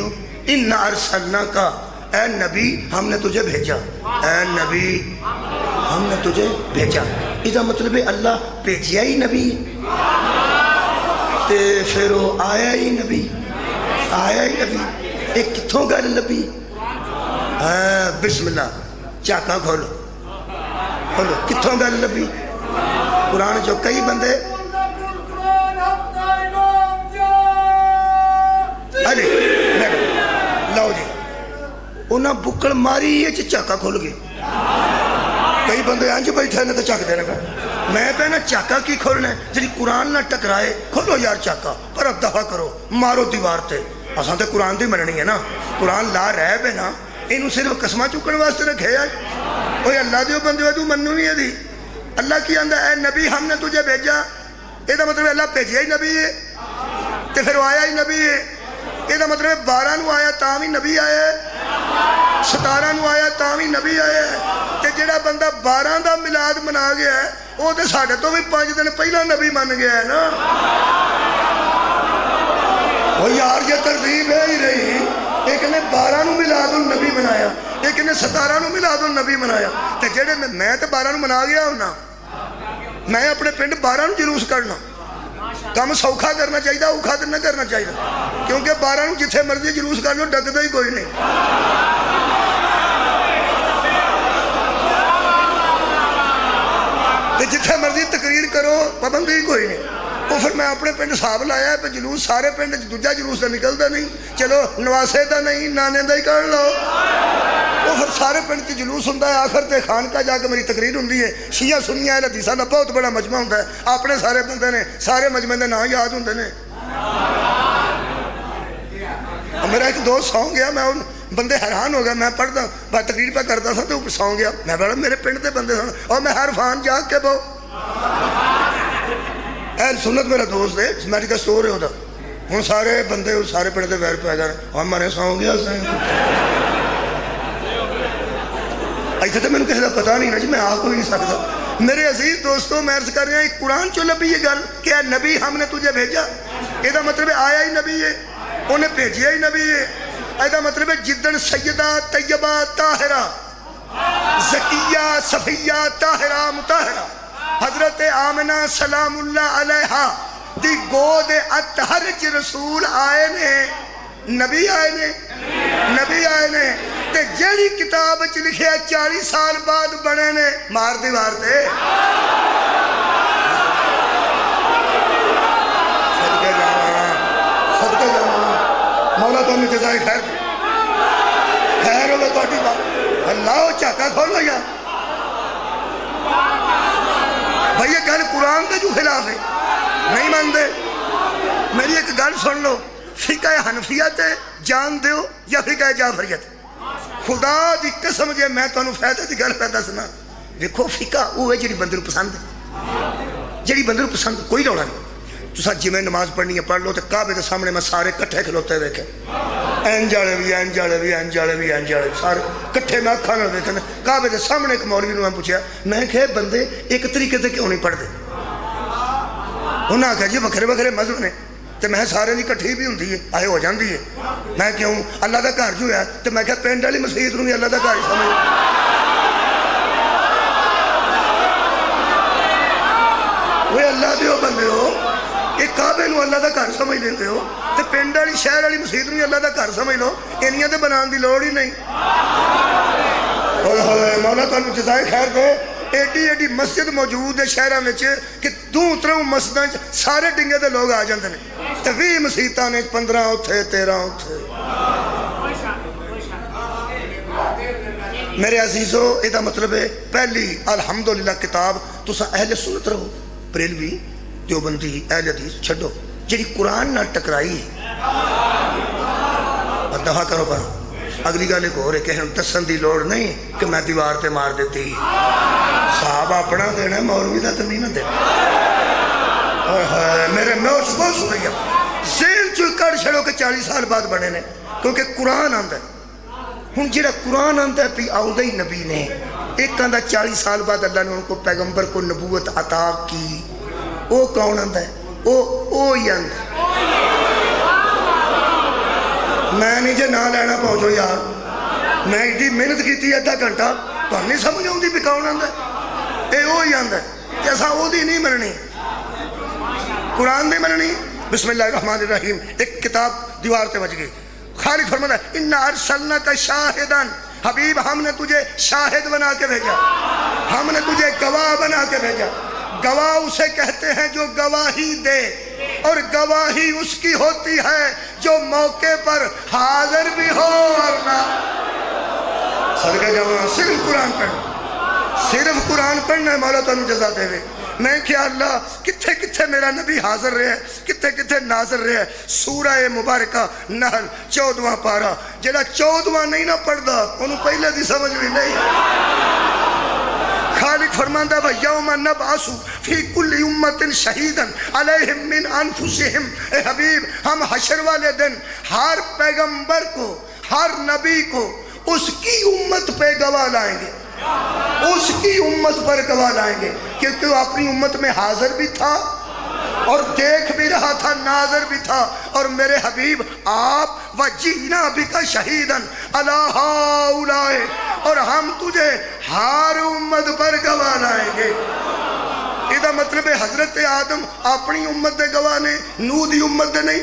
انا ارسلناکا, اے نبی ہم نے تجھے بھیجا, اے نبی ہم نے تجھے بھیجا. اس کا مطلب ہے اللہ بھیجیا ہی نبی تے پھر وہ آیا ہی نبی, آیا ہی نبی. ایک کتھوں گل لبی. بسم اللہ, چاکا کھولو کھولو, کتھوں گل لبی. قرآن جو کئی بندے علی لو جی انہاں بکڑ ماری یہ چاکا کھول گئے. کئی بندے آنج بیٹھے نے تو چاک دے رکھا. میں پہنا چاکا کی کھولنا ہے, جی قرآن نہ ٹکرائے کھولو یار چاکا, پر اب دفعہ کرو, مارو دیوار تے. اساں تے قرآن دی مننی ہے نا, قرآن لا رہ بے نا, انہوں صرف قسمہ چکن واسطے رکھے آج. اوہ اللہ دیو بندے تو مننو نہیں ہے دی. اللہ کی آندہ اے نبی ہم نے تجھے بھیجا, یہ دا مطلب اللہ بھیجیا ہی نبی ہے تے پھر آیا ہی نبی ہے. یہ دا مطلب 12 نو آیا تاں بھی نبی آیا ہے, 17 نو آیا تاں بھی نبی آیا ہے. تے جڑا بندہ 12 دا میلاد منا گیا ہے وہ تے ساڑھے تو بھی 5 دن پہلا نبی من گیا ہے نا. وہ یار یہ ترتیب ہے ہی رہی. ایک نے 12 نو میلاد النبی منایا, ایک نے 17 نو میلاد النبی منایا. تے جڑے میں تے 12 نو منا گیا ہونا, میں اپنے پنڈ 12 نو جلوس کرنا, کم سوکھا کرنا چاہیے، اوکھا نہ کرنا چاہیے، کیونکہ 12 نو جتھے مرضی جلوس کر لو ڈکدا ہی کوئی نہیں۔ جتھے مرضی تقریر کرو پابندی ہی کوئی نہیں۔ وہ پھر میں اپنے پنڈ حساب لایا ہے پہ جلوس سارے پنڈ دوجا جلوس تو نکلتا نہیں، چلو نواسے دا نہیں نانے دا ہی کر لو۔ وہ پھر سارے پنڈ کی جلوس ہوتا ہے، آخر تے خانقاہ جا کے میری تقریر ہوتی ہے، شیعہ سنیاں حدیثاں دا بہت بڑا مجمع ہوتا ہے، اپنے سارے بندے نے سارے مجمع دے نام یاد ہوتے ہیں۔ میرا ایک دوست سو گیا، میں ان بندے حیران ہو گیا، میں پڑھتا میں تقریر پہ کرتا تھا تو سو گیا، میں بڑا میرے پنڈ دے بندے سن اور میں ہر فان جاگ کے بہو اہل سنت میرا دوست ہے، میڈیکل سٹور ہے ہوتا ہوں، سارے بندے سارے پنڈ دے ویر پہ گئے اور میں سو گیا۔ ایسے تو میرے کسی کا پتا نہیں نا جی، میں آ کوئی نہیں سکتا۔ میرے عزیز دوستوں میں عرض کر رہے ہیں قرآن چو لبی یہ گل کہ اے نبی ہم نے تجھے بھیجا، یہ مطلب ہے آیا ہی نبی ہے، انہیں بھیجیا ہی نبی ہے۔ ایدہ مطلب ہے جدن سیدہ طیبہ طاہرہ زکیہ صفیہ طاہرہ مطاہرہ حضرت آمنہ سلام اللہ علیہا دی گود اتحرج رسول آئے نے، نبی آئے نے، نبی آئے نے تے جیڑی کتاب چ لکھے 40 سال بعد بنے نے مار دیوار تے۔ صدقے جاواں، صدقے جاواں، مولا تو ہمیں جزائے خیر خیر ہوگا توڑی بات اللہ چاکا کھولو یا بھئی یہ گل قرآن دے جو خلاف ہے نہیں ماندے۔ میری ایک گل سن لو، فقہ حنفیت جان دیو یا فقہ جعفریت، خدا دی قسم جے میں تو انہوں فیدہ دی گل پیدا سنا دیکھو فقہ وہ ہے جڑی بندے پسند ہے، جڑی بندے پسند کوئی روڑا نہیں۔ تو ساتھ جی میں نماز پڑھنی ہے پڑھ لو تو کعبے دے سامنے میں سارے کٹھے کھلوتے دیکھیں، اینجاڑے بھی اینجاڑے بھی اینجاڑے بھی اینجاڑے بھی سارے کٹھے میں کھانا دیکھیں۔ کعبے دے سامنے ایک مولوی نے میں پوچھا میں کہ بندے ایک طریقے سے کیوں نہیں پڑھ دے؟ انہوں نے کہا جی بکھرے بکھرے مذہب نے تو میں سارے نہیں کٹھی بھی ہوندی ہے آئے ہو جاندی ہے، میں کیوں اللہ دا گھر جو ہے تو میں کہا پینڈ والی مسجد نوں اللہ دا گھر ہی سمجھ وہ اللہ دیو بندے ہو، ایک کعبے نو اللہ دا گھر سمجھ لیندے ہو تو پنڈ والی شہر والی مسجد نوں اللہ دا گھر سمجھ لو، انہیاں تے بنان دی لوڑ ہی نہیں۔ مولا تو انہوں جزائے خیر دے، ایڈی ایڈی مسجد موجود ہے شہرہ میں کہ دوں تروں مسجدیں سارے ڈنگے دے لوگ آ جاندے ہیں تو 20 مسجداں نے 15 اتھے 13 اتھے۔ میرے عزیزو یہ مطلب ہے پہلی الحمدللہ کتاب تسا اہل سنت رہو، بریلوی دیوبندی اہل حدیث چھڑو جڑی قرآن نہ ٹکرائی اور دفع کرو پر اگلی گالے کو رہے کہ ہم دسن دی لوڑ نہیں کہ میں دیوار تے مار دیتی صاحب اپنا دینا مولوی دا تو نہیں نہ دینا۔ میرے موش بہت شکریہ زین چو کر چھڑو کہ 40 سال بعد بڑھے نے کیونکہ قرآن آندہ ہے ہوں جڑا قرآن آندہ ہے پی آؤدہ ہی نبی نے ایک آندہ 40 سال بعد اللہ نے ان کو پیغمبر کو نبوت عطا کی، او کون آندہ ہے او ہی آندہ ہے۔ میں نہیں جے نہ لینا پہنچو یار، میں ایڈی محنت کی تھی ادھا گھنٹہ تو نہیں سمجھ آؤں دی بھی کون آندہ ہے، اے او ہی آندہ ہے جیسا او دی نہیں مننی قرآن دی مننی۔ بسم اللہ الرحمن الرحیم ایک کتاب دیوار تے بچ گئی، خالق فرماتا ہے اِنَّا أَرْسَلْنَكَ شَاهِدًا حبیب ہم نے تجھے شاہد بنا کے بھیجا، ہم نے تجھے گواہ بنا کے بھیجا۔ گواہ اسے کہتے ہیں جو گواہی دے اور گواہی اس کی ہوتی ہے جو موقع پر حاضر بھی ہو اور نہ۔ صدقہ جوان صرف قرآن پڑھنا، صرف قرآن پڑھنا ہے مولا تو جزا دے رہے۔ میں کہ اللہ کتھے کتھے میرا نبی حاضر رہے کتھے کتھے ناظر رہے۔ سورہ مبارکہ نحل 14واں پارہ جیڑا 14واں نہیں نہ پڑھ دا انہوں پہلے دی سمجھ بھی نہیں۔ خالق فرماندہ وَيَوْمَ نَبْعَثُ فِي كُلِّ أُمَّةٍ شَهِيدًا عَلَيْهِمْ مِنْ أَنفُسِهِمْ۔ اے حبیب ہم حشر والے دن ہر پیغمبر کو ہر نبی کو اس کی امت پہ گواہ لائیں گے، اس کی امت پر گواہ لائیں گے کیونکہ وہ اپنی امت میں حاضر بھی تھا اور دیکھ بھی رہا تھا، ناظر بھی تھا۔ اور میرے حبیب آپ وَجِئْنَا بِكَ شَهِيدًا عَلَىٰ هَٰؤُلَاءِ اور ہم تجھے ہر امت پر گواہ لائیں گے۔ ਇਹਦਾ ਮਤਲਬ ਹੈ ਹਜ਼ਰਤ ਆਦਮ ਆਪਣੀ ਉਮਤ ਦੇ ਗਵਾਹ ਨੇ, ਨੂਹ ਦੀ ਉਮਤ ਦੇ ਨਹੀਂ।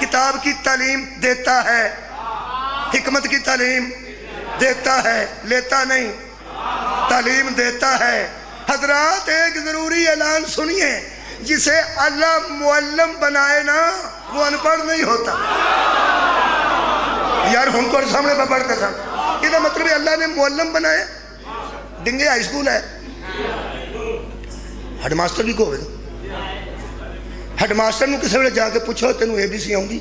کتاب کی تعلیم دیتا ہے، حکمت کی تعلیم دیتا ہے، لیتا نہیں، تعلیم دیتا ہے۔ حضرات ایک ضروری اعلان سنیے، جسے اللہ معلم بنائے نا وہ ان پڑھ نہیں ہوتا۔ یار ہم کو سامنے پہ پڑھتے سن، یہ مطلب ہے اللہ نے معلم بنائے۔ ڈنگے ہائی سکول ہے، ہیڈ ماسٹر بھی کو ہوئے، ہیڈ ماسٹر نو کسی ویلے جا کے پوچھو تینوں اے بی سی آؤں گی،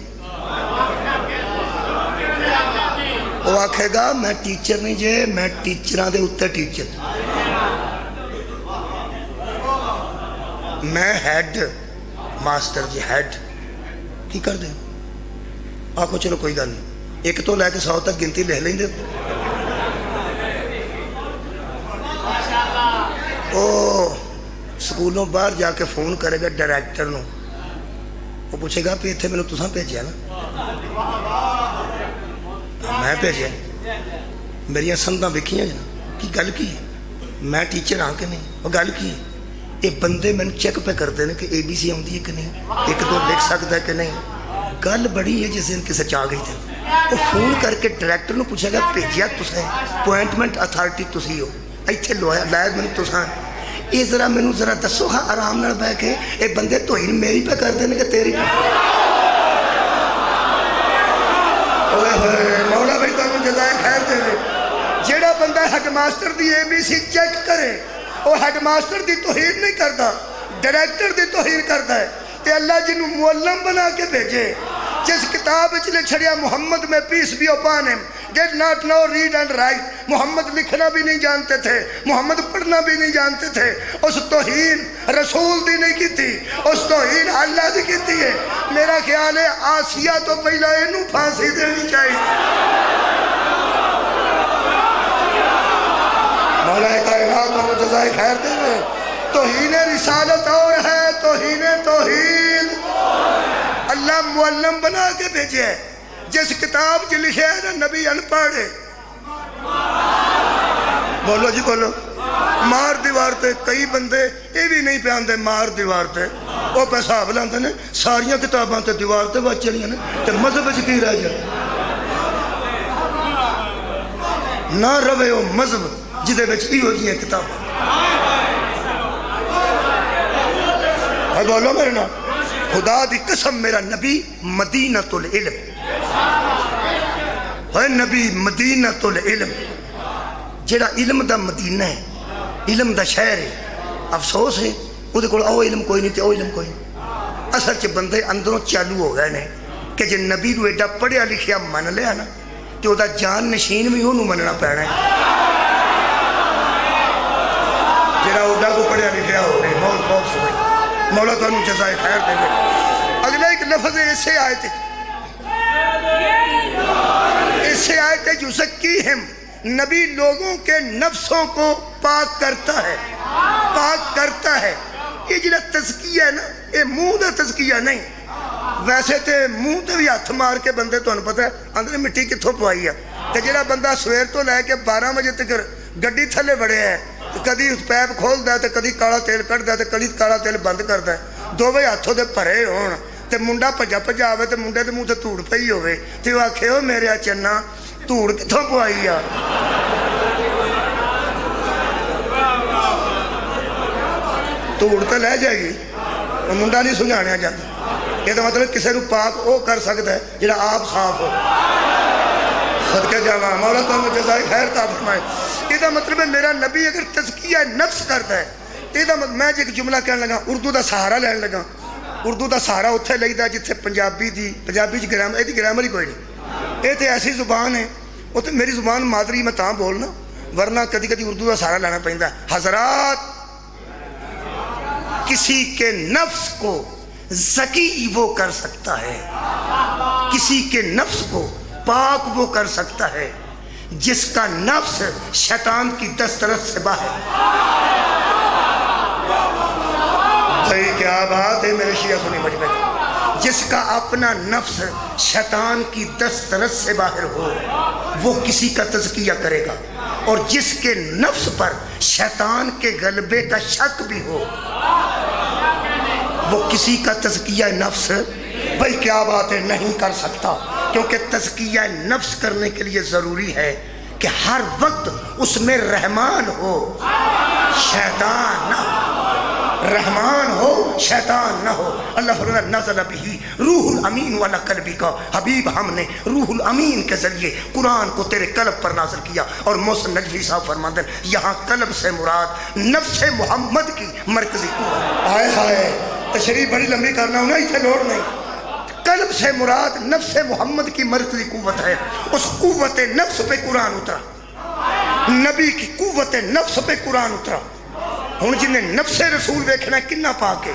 وہ آکھے گا میں ٹیچر نہیں جے، میں ٹیچراں دے اتے ٹیچر، میں ہیڈ ماسٹر جی، ہیڈ کی کر دیں؟ آکھو چلو کوئی گل نہیں، ایک تو لے کے 100 تک گنتی لے لیں دے۔ وہ سکولوں باہر جا کے فون کرے گا ڈائریکٹر نو، وہ پوچھے گا پہ اتھے میں نے تساں بھیجیا نا؟ میں بھیجیا، میری سنداں وکھیاں جنا کی گل کی میں ٹیچر ہاں کہ نہیں؟ وہ گل کی یہ بندے میں چیک پہ کرتے ہیں کہ اے بی سی آتی ہے کہ نہیں، ایک دو لکھ سکتا ہے کہ نہیں۔ گل بڑی ہے جس دن کسی چاہ گئی تھی، وہ فون کر کے ڈائریکٹر نو پوچھے گا بھیجیا تساں، اپوائنٹمنٹ اتھارٹی تسی ہو، ایتھے لایا میں تساں، یہ ذرا میں ذرا دسو ہاں آرام نال بہ کے یہ بندے توہین میری پہ کرتے ہیں کہ تیری پہ؟ مولا بھائی تمہیں جزائے خیر دے دے، جیڑا بندہ ہیڈ ماسٹر دی اے بی سی چیک کرے وہ ہیڈ ماسٹر دی توہین نہیں کرتا، ڈائریکٹر دی توہین کرتا ہے۔ تے اللہ جنہوں معلم بنا کے بھیجے، جس کتاب وچ لکھ چھڑیا محمد میں پیس بی اپان ہم did not know read and write، محمد لکھنا بھی نہیں جانتے تھے، محمد پڑھنا بھی نہیں جانتے تھے، اس توہین رسول دی نہیں کی تھی، اس توہین اللہ دی کی تھی ہے۔ میرا خیال ہے آسیہ تو پہلا انہوں پھانسی دینی چاہیے۔ مولا کائنات کو جزائے خیر دے دے۔ توہین رسالت اور ہے، توہین توحید۔ اللہ معلم بنا کے بھیجے ہے، جس کتاب جو لکھے ہے نا نبی ان پڑھے، بولو جی بولو، مار دیوار تے کئی بندے یہ بھی نہیں پیاندے مار دیوار تے، وہ پیساب لاندے نے ساریاں کتاباں تے دیوار تے بچ چڑیاں نے تے مذہب وچ کی رہ جائے نہ روے وہ مذہب جدے وچ ایہو جیاں کتاباں۔ بولو میرے نام، خدا دی قسم میرا نبی مدینۃ العلم ہے، نبی مدینۃ العلم، جیڑا علم دا مدینہ ہے، علم دا شہر ہے۔ افسوس ہے وہ دے کول او علم کوئی نہیں تے او علم کوئی نہیں۔ اصل چ بندے اندروں چالو ہو گئے نے کہ جے نبی نو ایڈا پڑھیا لکھیا من لیا نا تے او دا جان نشین بھی انہوں مننا پینا ہے، جیڑا اوڈا کو پڑھیا لکھیا ہو گئے۔ بہت بہت سوئی مولا تو انہوں جزائے خیر دے گئے۔ اگلا ایک لفظ ہے، اسے آیت ہے، اسے آیت ہے یزکیہم، نبی لوگوں کے نفسوں کو پاک کرتا ہے، پاک کرتا ہے۔ یہ جنہا تزکیہ ہے نا، یہ منہ دا تزکیہ نہیں، ویسے تے منہ تے بھی ہاتھ مار کے بندے تو انہوں پتہ ہے اندر مٹی کتھوں پوائی ہے، تے جنہا بندہ سویر تو لے کے 12 بجے تک گڈی تھلے بڑے ہیں، کدی پیپ کھول دا تے کدی کالا تیل کٹ دا تے کدی کالا تیل بند کر دا، دو بھائی ہاتھوں دے پرے ہون تے منڈا پجا پجا آوے تے منڈے دے منہ تے توڑ پئی ہوئے تے وہ آکھے ہو میرے چنا توڑ کتھوں پوائی ہے؟ توڑ تو لے جائے گی، وہ منڈا نہیں سنجھانے جاتا۔ یہ تو مطلب کسی کو پاک وہ کر سکتا ہے جڑا آپ صاف ہو۔ صدقہ جاواں مولا تو ہمیں جزائے خیر تا فرمائے۔ یہ مطلب ہے میرا نبی اگر تزکیہ نفس کرتا ہے تو یہ مطلب میں ایک جملہ کہنے لگا، اردو دا سہارا لین لگا۔ اردو دا سہارا اتھے لئی دا جتھے پنجابی جی گرامر، یہ گرامر ہی کوئی نہیں، یہ تو ایسی زبان ہے، وہ تو میری زبان مادری میں تاں بولنا، ورنہ کدی کدی اردو دا سہارا لینا پہنتا ہے۔ حضرات، کسی کے نفس کو زکی وہ کر سکتا ہے، کسی کے نفس کو پاک وہ کر سکتا ہے جس کا نفس شیطان کی دسترس سے باہر۔ بھائی کیا بات ہے میرے شیعہ سنی مجمع، جس کا اپنا نفس شیطان کی دسترس سے باہر ہو وہ کسی کا تزکیہ کرے گا، اور جس کے نفس پر شیطان کے غلبے کا شک بھی ہو وہ کسی کا تزکیہ نفس بھائی کیا بات ہے، نہیں کر سکتا، کیونکہ تزکیہ نفس کرنے کے لیے ضروری ہے کہ ہر وقت اس میں رحمان ہو، شیطان نہ ہو، رحمان ہو شیطان نہ ہو۔ اللہ فرماتا نزل بہی روح الامین علی قلبک، حبیب ہم نے روح الامین کے ذریعے قرآن کو تیرے قلب پر نازل کیا۔ اور محسن نجوی صاحب فرماتے ہیں یہاں قلب سے مراد نفس محمد کی مرکزی قوت۔ آئے ہائے تشریح بڑی لمبی کرنا ہونا، اسے لوڑ نہیں۔ قلب سے مراد نفس محمد کی مرکزی قوت ہے، اس قوت نفس پہ قرآن اترا، نبی کی قوت نفس پہ قرآن اترا۔ ہن جنہیں نفس رسول ویکھنا کننا پاکے،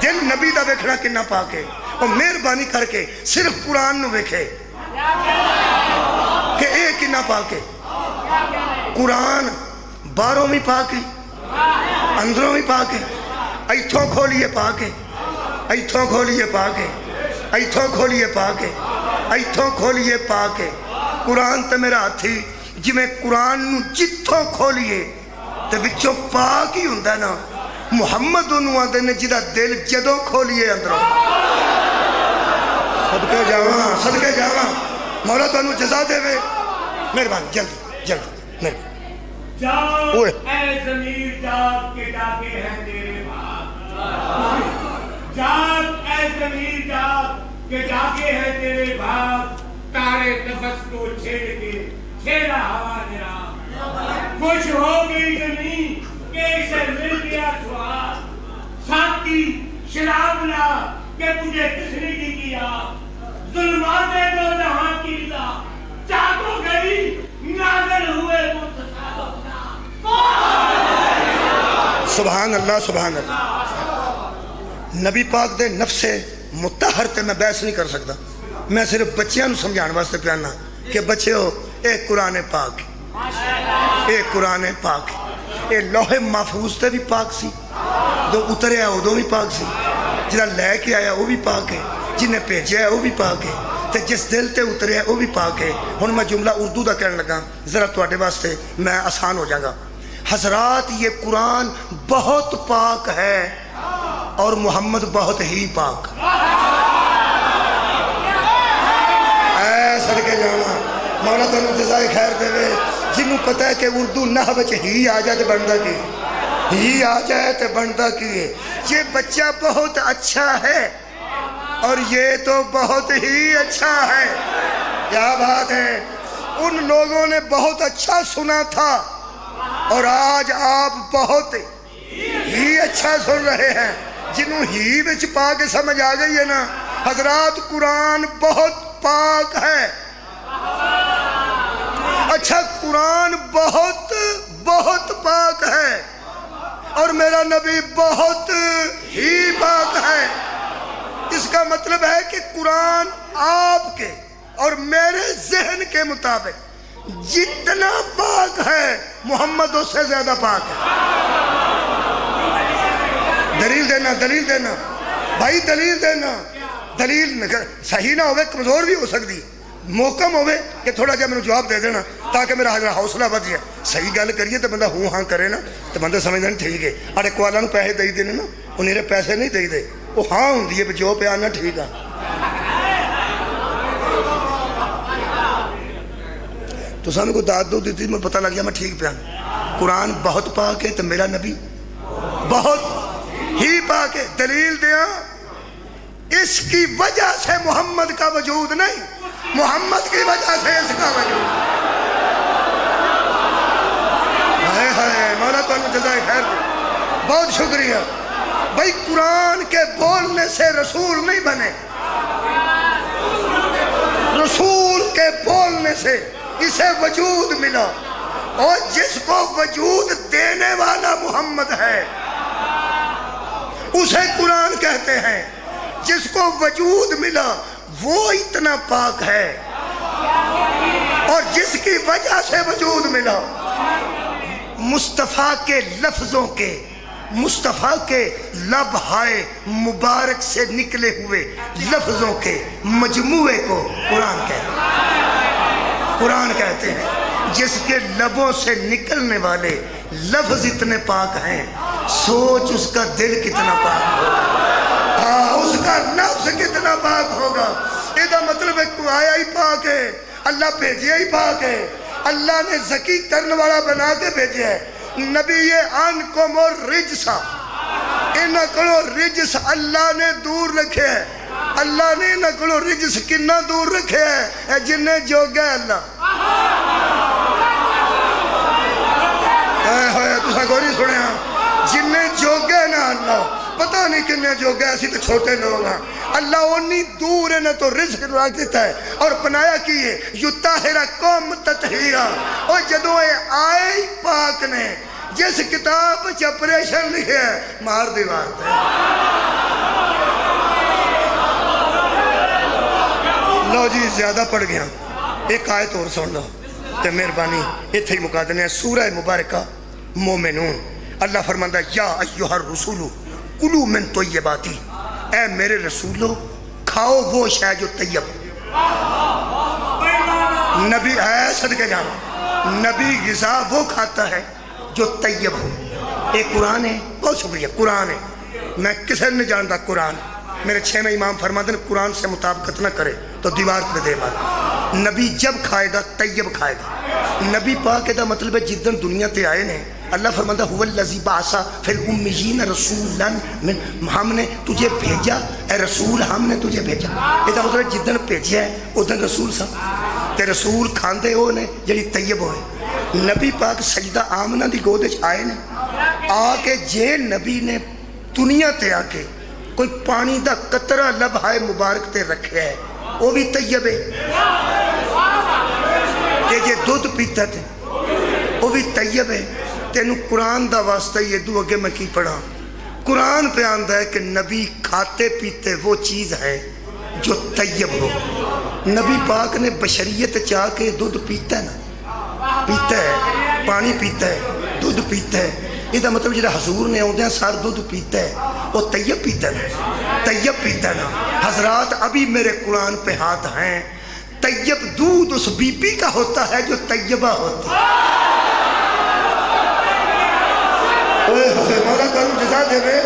دل نبی دا ویکھنا کننا پاکے، اور مہربانی کر کے صرف قرآن نو ویکھے کہ اے کننا پاکے۔ قرآن باہروں بھی پاکے اندروں بھی پاکے، ایتھوں کھولیے پاکے، ایتھوں کھولیے پاکے، ایتھوں کھولیے پاکے، ایتھوں کھولیے پاکے۔ قرآن تے میرا ہاتھی جی میں قرآن نو جتھوں کھولیے تے بچوں پاک ہی ہوندہ نا۔ محمد انہوں آدھے نے جدہ دل جدوں کھولیے اندروں۔ صدقے جاواں، صدقے جاواں، مولا تو انہوں جزا دے وے۔ مہربان جلدی جلدی مہربان۔ جاگ اے ضمیر جاگ کے ڈاکے ہیں تیرے بھاگ، جاگ اے ضمیر جاگ کے ڈاکے ہیں تیرے بھاگ، تارے نفس کو چھیڑ کے چھیڑا ہوا نرا، خوش ہو گئی زمین کہ اسے مل گیا سواد، ساتھی شراب لا کہ مجھے کس نے کی کیا، ظلمات دو جہاں کی رضا جاگو گئی نازل ہوئے متصاب۔ سبحان اللہ سبحان اللہ۔ نبی پاک دے نفس متحر تے میں بحث نہیں کر سکتا، میں صرف بچیاں نو سمجھان واسطے پیانا کہ بچے ہو اے قرآن پاک، اے قرآن پاک، اے لوح محفوظ تے بھی پاک سی، جو اترے آیا وہ بھی پاک سی، جنہا لے کے آیا وہ بھی پاک ہے، جنہیں پیجے آیا وہ بھی پاک ہے، تے جس دل تے اترے آیا وہ بھی پاک ہے۔ ہن میں جملہ اردو دا کہنے لگا ذرا تواڈے واسطے میں آسان ہو جاؤں گا۔ حضرات یہ قرآن بہت پاک ہے اور محمد بہت ہی پاک۔ اے صدقے جانا مولا تنو جزائے خیر دے وے، جنہوں پتہ ہے کہ اردو نحو وچ ہی آ جائے تے بندا کی، ہی آ جائے تے بندا کی ہے۔ یہ بچہ بہت اچھا ہے اور یہ تو بہت ہی اچھا ہے۔ کیا بات ہے، ان لوگوں نے بہت اچھا سنا تھا اور آج آپ بہت ہی اچھا سن رہے ہیں۔ جنہوں ہی وچ پاک سمجھ آ گئی ہے نا، حضرات قرآن بہت پاک ہے۔ اچھا قرآن بہت بہت پاک ہے اور میرا نبی بہت ہی پاک ہے۔ اس کا مطلب ہے کہ قرآن آپ کے اور میرے ذہن کے مطابق جتنا پاک ہے محمد اس سے زیادہ پاک ہے۔ دلیل دینا دلیل دینا بھائی، دلیل دینا۔ دلیل صحیح نہ ہوئے کمزور بھی ہو سکتی، محکم ہوئے کہ تھوڑا جا میں جواب دے دینا تاکہ میرا حوصلہ بڑھ جائے۔ صحیح گل کریے تو بندہ ہوں ہاں کرے نا تو بندہ سمجھنا نہیں ٹھیک ہے۔ اڑے کوالہ نو پیسے دے دینے نا، انہیں پیسے نہیں دے دے، وہ ہاں ہوں دیئے جو پہ آنا ٹھیک ہے۔ تو سامنے کو داد دو دیتی میں پتہ لگ گیا میں ٹھیک پہ آنا۔ قرآن بہت پاک ہے تو میرا نبی بہت ہی پاک ہے۔ دلیل دیا، اس کی وجہ سے محمد کا وجود نہیں، محمد کی وجہ سے اس کا وجود۔ ہائے ہائے مولا تو انہوں جزائے خیر دے، بہت شکریہ بھائی۔ قرآن کے بولنے سے رسول نہیں بنے، رسول کے بولنے سے اسے وجود ملا، اور جس کو وجود دینے والا محمد ہے اسے قرآن کہتے ہیں۔ جس کو وجود ملا وہ اتنا پاک ہے، اور جس کی وجہ سے وجود ملا مصطفیٰ کے لفظوں کے، مصطفیٰ کے لبہائے مبارک سے نکلے ہوئے لفظوں کے مجموعے کو قرآن کہتے ہیں۔ قرآن کہتے ہیں جس کے لبوں سے نکلنے والے لفظ اتنے پاک ہیں، سوچ اس کا دل کتنا پاک ہوگا۔ ہاں اس کا نفس کتنا پاک ہوگا. یہ مطلب ہے تو آیا ہی پاک ہے, اللہ بھیجیا ہی پاک ہے, اللہ نے زکی کرنے والا بنا کے بھیجیا ہے. نبی عنکم الرجس, انہاں کولوں رجس اللہ نے دور رکھے ہے. اللہ نے انہاں کولوں رجس کنا دور رکھے ہے, جنہیں جوگا ہے اللہ. تساں گوری سنے ہاں, جنہیں جوگا ہے نا اللہ, پتہ نہیں کنے جوگا ہے, اسی تو چھوٹے لوگ ہیں. اللہ انی دور ہے نا تو رزق رکھ دیتا ہے اور بنایا کیے یطہرکم تطہیرا. اور جدوں آئے ہی پاک نے جس کتاب چپریشن لکھے ہے مار دیوار تے. لو جی زیادہ پڑھ گیا, ایک آیت اور سن لو تے مہربانی اتھے ہی مکا دینے. سورہ مبارکہ مومنون, اللہ فرماتا ہے یا ایھا الرسول کلوا من طیباتی, اے میرے رسولو کھاؤ وہ شے جو طیب. نبی ہے صدقے جانا, نبی غذا وہ کھاتا ہے جو طیب ہو. ایک قرآن ہے, بہت شکریہ, قرآن ہے, میں کسے نہیں جانتا قرآن. میرے 6 امام فرماتے ہیں قرآن سے مطابقت نہ کرے تو دیوار پہ دے مار. نبی جب کھائے گا طیب کھائے گا. نبی پاک دا مطلب ہے جدن دنیا تے آئے نے اللہ فرماتا ہے هو الذی بعث فی الامیین رسولا من, ہم نے تجھے بھیجا اے رسول, ہم نے تجھے بھیجا. یہ دا مطلب جدن بھیجا ہے ادن رسول سا تے رسول کھاندے ہو نے جڑی طیب ہوئے. نبی پاک سجدہ آمنہ دی گودج آئے نے, آ کے جے نبی نے دنیا تے آ کے کوئی پانی دا قطرہ لبھائے مبارک تے رکھے ہے وہ بھی طیب ہے. کہ جے دودھ پیتا تھے وہ بھی طیب ہے. تینو قرآن دا واسطہ یہ دو اگے میں کی پڑھا, قرآن پہ آندہ ہے کہ نبی کھاتے پیتے وہ چیز ہے جو طیب ہو. نبی پاک نے بشریت چاہ کے دودھ پیتا ہے نا, پیتا ہے, پانی پیتا ہے, دودھ پیتا ہے. یہ دا مطلب جڑا حضور نے آؤں سار دودھ پیتا ہے وہ طیب پیتا ہے نا, طیب پیتا ہے نا. حضرات ابھی میرے قرآن پہ ہاتھ ہیں, طیب دودھ اس بی بی کا ہوتا ہے جو طیبہ ہوتی ہے. مولا کرم جزا دے رہے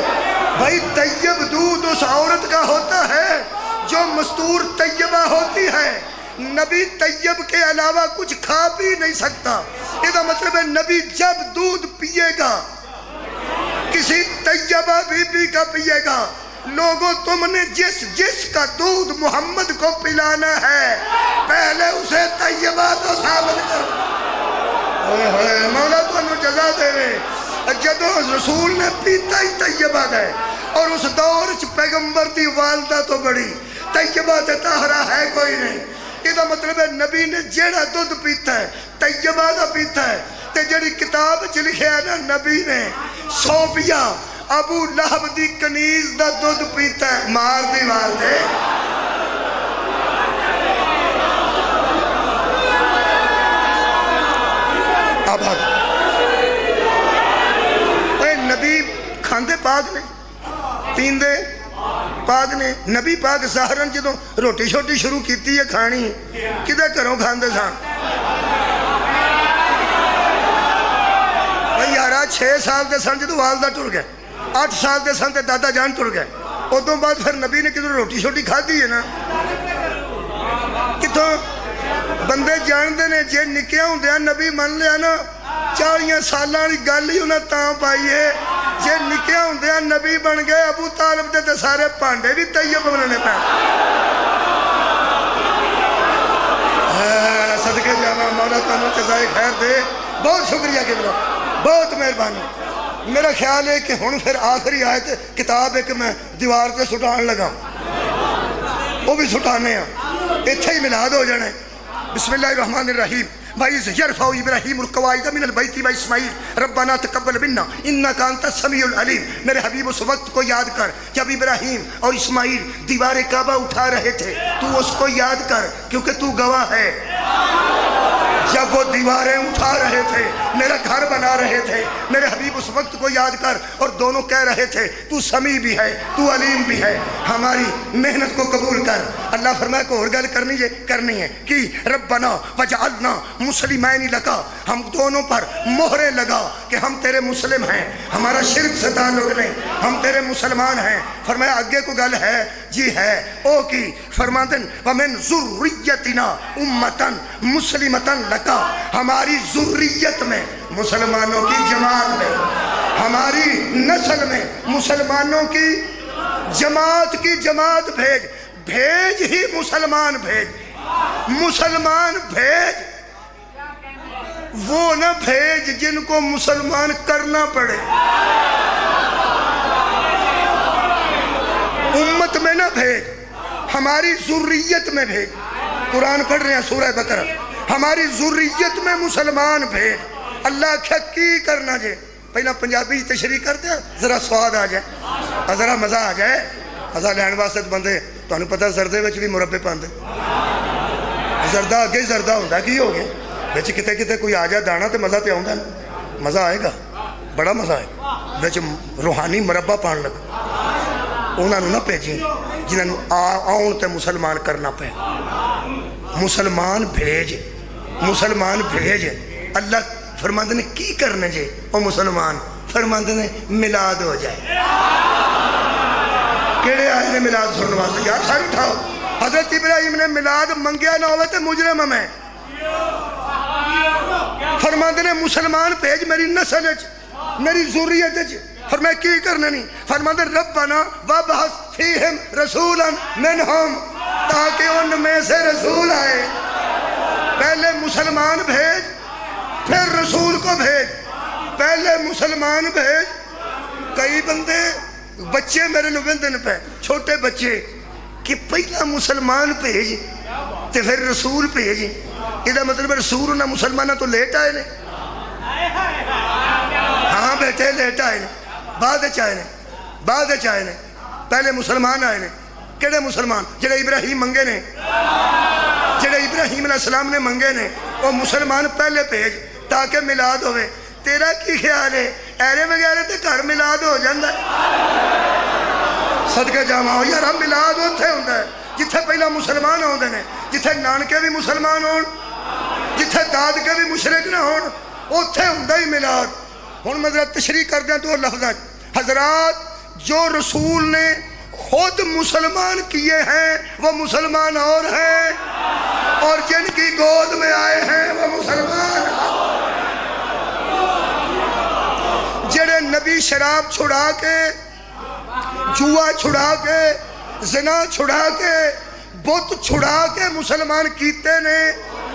بھائی, طیب دودھ اس عورت کا ہوتا ہے جو مستور طیبہ ہوتی ہے. نبی طیب کے علاوہ کچھ کھا بھی نہیں سکتا. یہ مطلب ہے نبی جب دودھ پیے گا کسی طیبہ بی بی کا پیے گا. لوگوں تم نے جس کا دودھ محمد کو پلانا ہے پہلے اسے طیبہ تو ثابت کر. مولا تو انہوں جزا دے رہے, جدو رسول نے پیتا ہی طیبہ ہے, اور اس دور پیغمبر دی والدہ تو بڑی طیبہ تے طاہرہ ہے کوئی نہیں. یہ مطلب ہے نبی نے جیڑا دودھ پیتا ہے طیبہ دا پیتا ہے. تے جڑی کتاب چ لکھیا ہے نا نبی نے صوفیہ ابو لہب دی کنیز دا دودھ پیتا ہے مار دیوار دے. اب نبی کھاندے پاک نے, پیندے پاک نے. نبی پاک ظاہراً جدوں روٹی شوٹی شروع کیتی ہے کھانی کدے گھروں کھاندے سان. یارا 6 سال دے سن جدوں والدہ ٹر گئے, 8 سال دے سن تے دادا جان ٹر گئے. ادوں بعد پھر نبی نے کدوں روٹی شوٹی کھادی ہے نا, کتوں بندے جاندے نے جے نکیا ہوندے نبی من لیا نا 40 سالاں دی گل ہی انہاں تاں پائی ہے. جے نکیا ہوندے نبی بن گئے ابو طالب دے تے سارے پانڈے بھی طیب بننے پے. صدقے جانا مولا تانوں جزائے خیر دے. بہت شکریہ قبلہ, بہت مہربانی. میرا خیال ہے کہ ہن پھر آخری آیت کتاب ہے کہ میں دیوار تے سٹان لگا, وہ بھی سٹانے ہیں, اتھے ہی ملاد ہو جانے. بسم اللہ الرحمن الرحیم. وَإِذْ يَرْفَعُ إِبْرَاهِيمُ الْقَوَاعِدَ مِنَ الْبَيْتِ وَإِسْمَاعِيلُ رَبَّنَا تَقَبَّلْ مِنَّا إِنَّكَ أَنْتَ السَّمِيعُ الْعَلِيمُ. میرے حبیب اس وقت کو یاد کر جب ابراہیم اور اسماعیل دیوار کعبہ اٹھا رہے تھے, تو اس کو یاد کر کیونکہ تو گواہ ہے. جب وہ دیواریں اٹھا رہے تھے میرا گھر بنا رہے تھے، میرے حبیب اس وقت کو یاد کر، اور دونوں کہہ رہے تھے تو سمیع بھی ہے تو علیم بھی ہے، ہماری محنت کو قبول کر۔ اللہ فرمایا کو اور گل کرنی ہے کہ ربنا وجعلنا مسلمین لکا، ہم دونوں پر مہرے لگا کہ ہم تیرے مسلم ہیں، ہمارا شرک سے تعلق نہیں، ہم تیرے مسلمان ہیں۔ فرمایا آگے کو گل ہے، جی ہے او کی فرماندن ومن ذریتنا امتن مسلمتن لکا، ہماری ذریت میں مسلمانوں کی جماعت میں، ہماری نسل میں مسلمانوں کی جماعت بھیج ہی مسلمان بھیج، وہ نہ بھیج جن کو مسلمان کرنا پڑے، امت میں نہ بھیج، ہماری ذریت میں بھیج۔ قرآن پڑھ رہے ہیں سورہ بقرہ، ہماری ذریت میں مسلمان بھیج۔ اللہ کیا کی کرنا جے، پہلا پنجابی تشریح کرتے ہیں ذرا سواد آ جائے، ذرا مزہ آ جائے، مزہ لین واسطے بندے تو پتہ زردے وچ بھی مربے پاندے، زردہ اگے زردہ ہوندہ کی ہو گیا بچ کتے کوئی آ جائے دانا تو مزہ تے آؤں گا، مزہ آئے گا، بڑا مزہ آئے گا۔ بچ روحانی مربہ پان لگا، انہوں نے نہ بھیجیں جنہوں آؤں تے مسلمان کرنا پہ، مسلمان بھیج۔ اللہ فرماندے نے کی کرنے جے او مسلمان، فرماندے نے ملاد ہو جائے۔ کیڑے آئے نے ملاد سننے واسطے؟ یار ساری اٹھاؤ، حضرت ابراہیم نے ملاد منگیا نہ ہوئے تے مجرم میں، فرماندے نے مسلمان بھیج میری نسل اچ، میری ذریت اچ۔ فرمایا کی کرنے نہیں؟ فرماندے ربنا وابعث فیہم رسولا منہم، تاکہ ان میں سے رسول آئے۔ پہلے مسلمان بھیج پھر رسول کو بھیج، پہلے مسلمان بھیج۔ کئی بندے بچے میرے نوندن پہ چھوٹے بچے کہ پہلا مسلمان بھیج تے پھر رسول بھیج، یہ مطلب رسول نہ مسلمانہ تو لیٹ آئے نے، ہاں بیٹے لیٹ آئے نے، بعد چاہے نے، پہلے مسلمان آئے نے۔ کیڑے مسلمان؟ جڑے ابراہیم منگے نے، جڑے ابراہیم علیہ السلام نے منگے نے، وہ مسلمان پہلے بھیج تاکہ ملاد ہوئے۔ تیرا کی خیال ہے ایرے وغیرہ تے گھر ملاد ہو جاندہ ہے؟ صدقہ جامع ہو یار، ملاد ہوتے ہوندہ ہے جتھے پہلا مسلمان ہوندے نے، جتھے نانکے بھی مسلمان ہون، جتھے داد کے بھی مشرک نہ ہون، اوتھے ہوندہ ہی ملاد۔ ہون میں ذرا تشریح کر دیں دو لفظات۔ حضرات جو رسول نے خود مسلمان کیے ہیں وہ مسلمان اور ہیں، اور جن کی گود میں آئے ہیں وہ مسلمان۔ جڑے نبی شراب چھڑا کے، جوا چھڑا کے، زنا چھڑا کے، بت چھڑا کے مسلمان کیتے نے،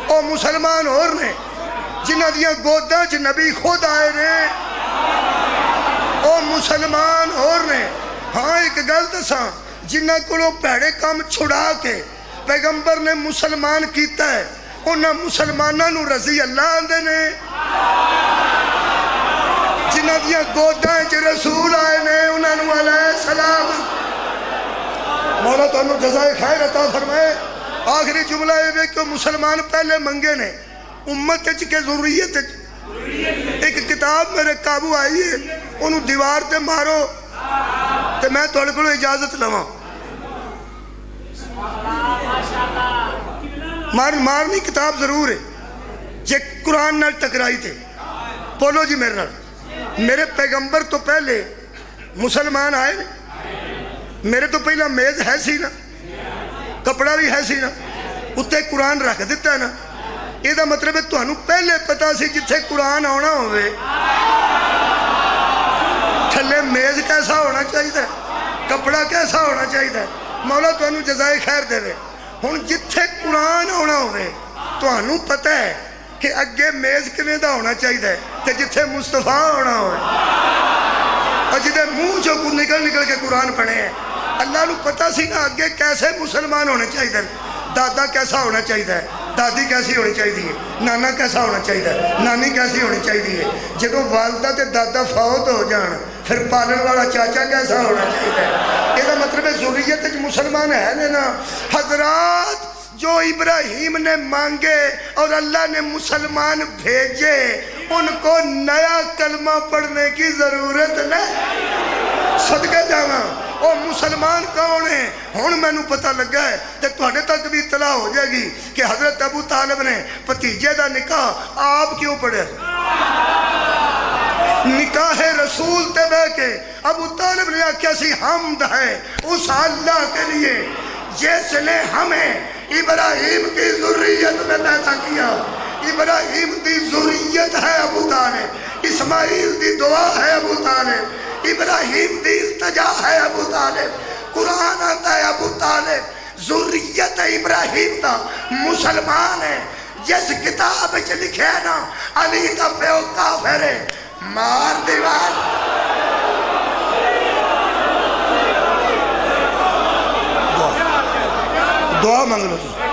اور مسلمان اور نے۔ جنہ دیا گودہ چ نبی خود آئے نے، اور مسلمان اور نے۔ ہاں ایک گل دساں، جنہ کو پیڑے کام چھڑا کے پیغمبر نے مسلمان کیتا ہے، انہاں مسلمانہ نو رضی اللہ آندے نے۔ جنہ دیا گودائیں چ رسول آئے نے، انہاں نو علیہ السلام۔ مولا تو انہوں جزائے خیر عطا فرمائے۔ آخری جملہ ہے کہ مسلمان پہلے منگے نے، امت کے ذریت۔ ایک کتاب میرے قابو آئی ہے، انہوں دیوار تے مارو تے میں توڑے کو اجازت لواں، مارنی کتاب ضرور ہے جے قرآن نال ٹکرائی تھے۔ بولو جی میرے نال، میرے پیغمبر تو پہلے مسلمان آئے، میرے تو پہلا میز ہے سی نا، کپڑا بھی ہے سی نا، اتنے قرآن رکھ دیتا ہے نا۔ یہ دا مطلب ہے تو انہوں پہلے پتا سی جتھے قرآن آنا ہوئے تھلے میز کیسا ہونا چاہیے، کپڑا کیسا ہونا چاہیے۔ مولا تو انہوں جزائے خیر دے رہے۔ ہون جتھے قرآن ہونا ہوئے تو انہوں پتہ ہے کہ اگے میز کنے دا ہونا چاہیے، تے جتھے مصطفیٰ ہونا ہوئے اور جتھے منہ جو نکل کے قرآن پڑھے ہیں۔ اللہ نو پتہ سی نا اگے کیسے مسلمان ہونے چاہیے، دادا کیسا ہونا چاہیے، دادی کیسی ہونی چاہیے، نانا کیسا ہونا چاہیے، نانی کیسی ہونی چاہیے۔ جدو والدہ تے دادا فوت ہو جان پھر پالن والا چاچا کیسا ہونا چاہیے۔ یہ مطلب ہے ذریت مسلمان ہے نا۔ حضرات جو ابراہیم نے مانگے اور اللہ نے مسلمان بھیجے، ان کو نیا کلمہ پڑھنے کی ضرورت نہیں۔ صدقے جاواں او مسلمان کون ہیں؟ ہن میں نو پتہ لگا ہے تے تواڈے تک بھی اطلاع ہو جائے گی کہ حضرت ابو طالب نے بھتیجے دا نکاح آپ کیوں پڑھے؟ نکاح رسول تے بہ کے ابو طالب نے آکھیا سی حمد ہے اس اللہ کے لیے جس نے ہمیں ابراہیم کی ذریت میں پیدا کیا۔ ابراہیم دی ذریت ہے ابو طالب، اسماعیل دی دعا ہے ابو طالب، ابراہیم دی التجا ہے ابو طالب، قرآن آتا ہے ابو طالب ذریت ابراہیم دا مسلمان ہے۔ جس کتاب وچ لکھے نا علی دا پیو کافر ہے، مار دیوار۔ دعا مانگ لو۔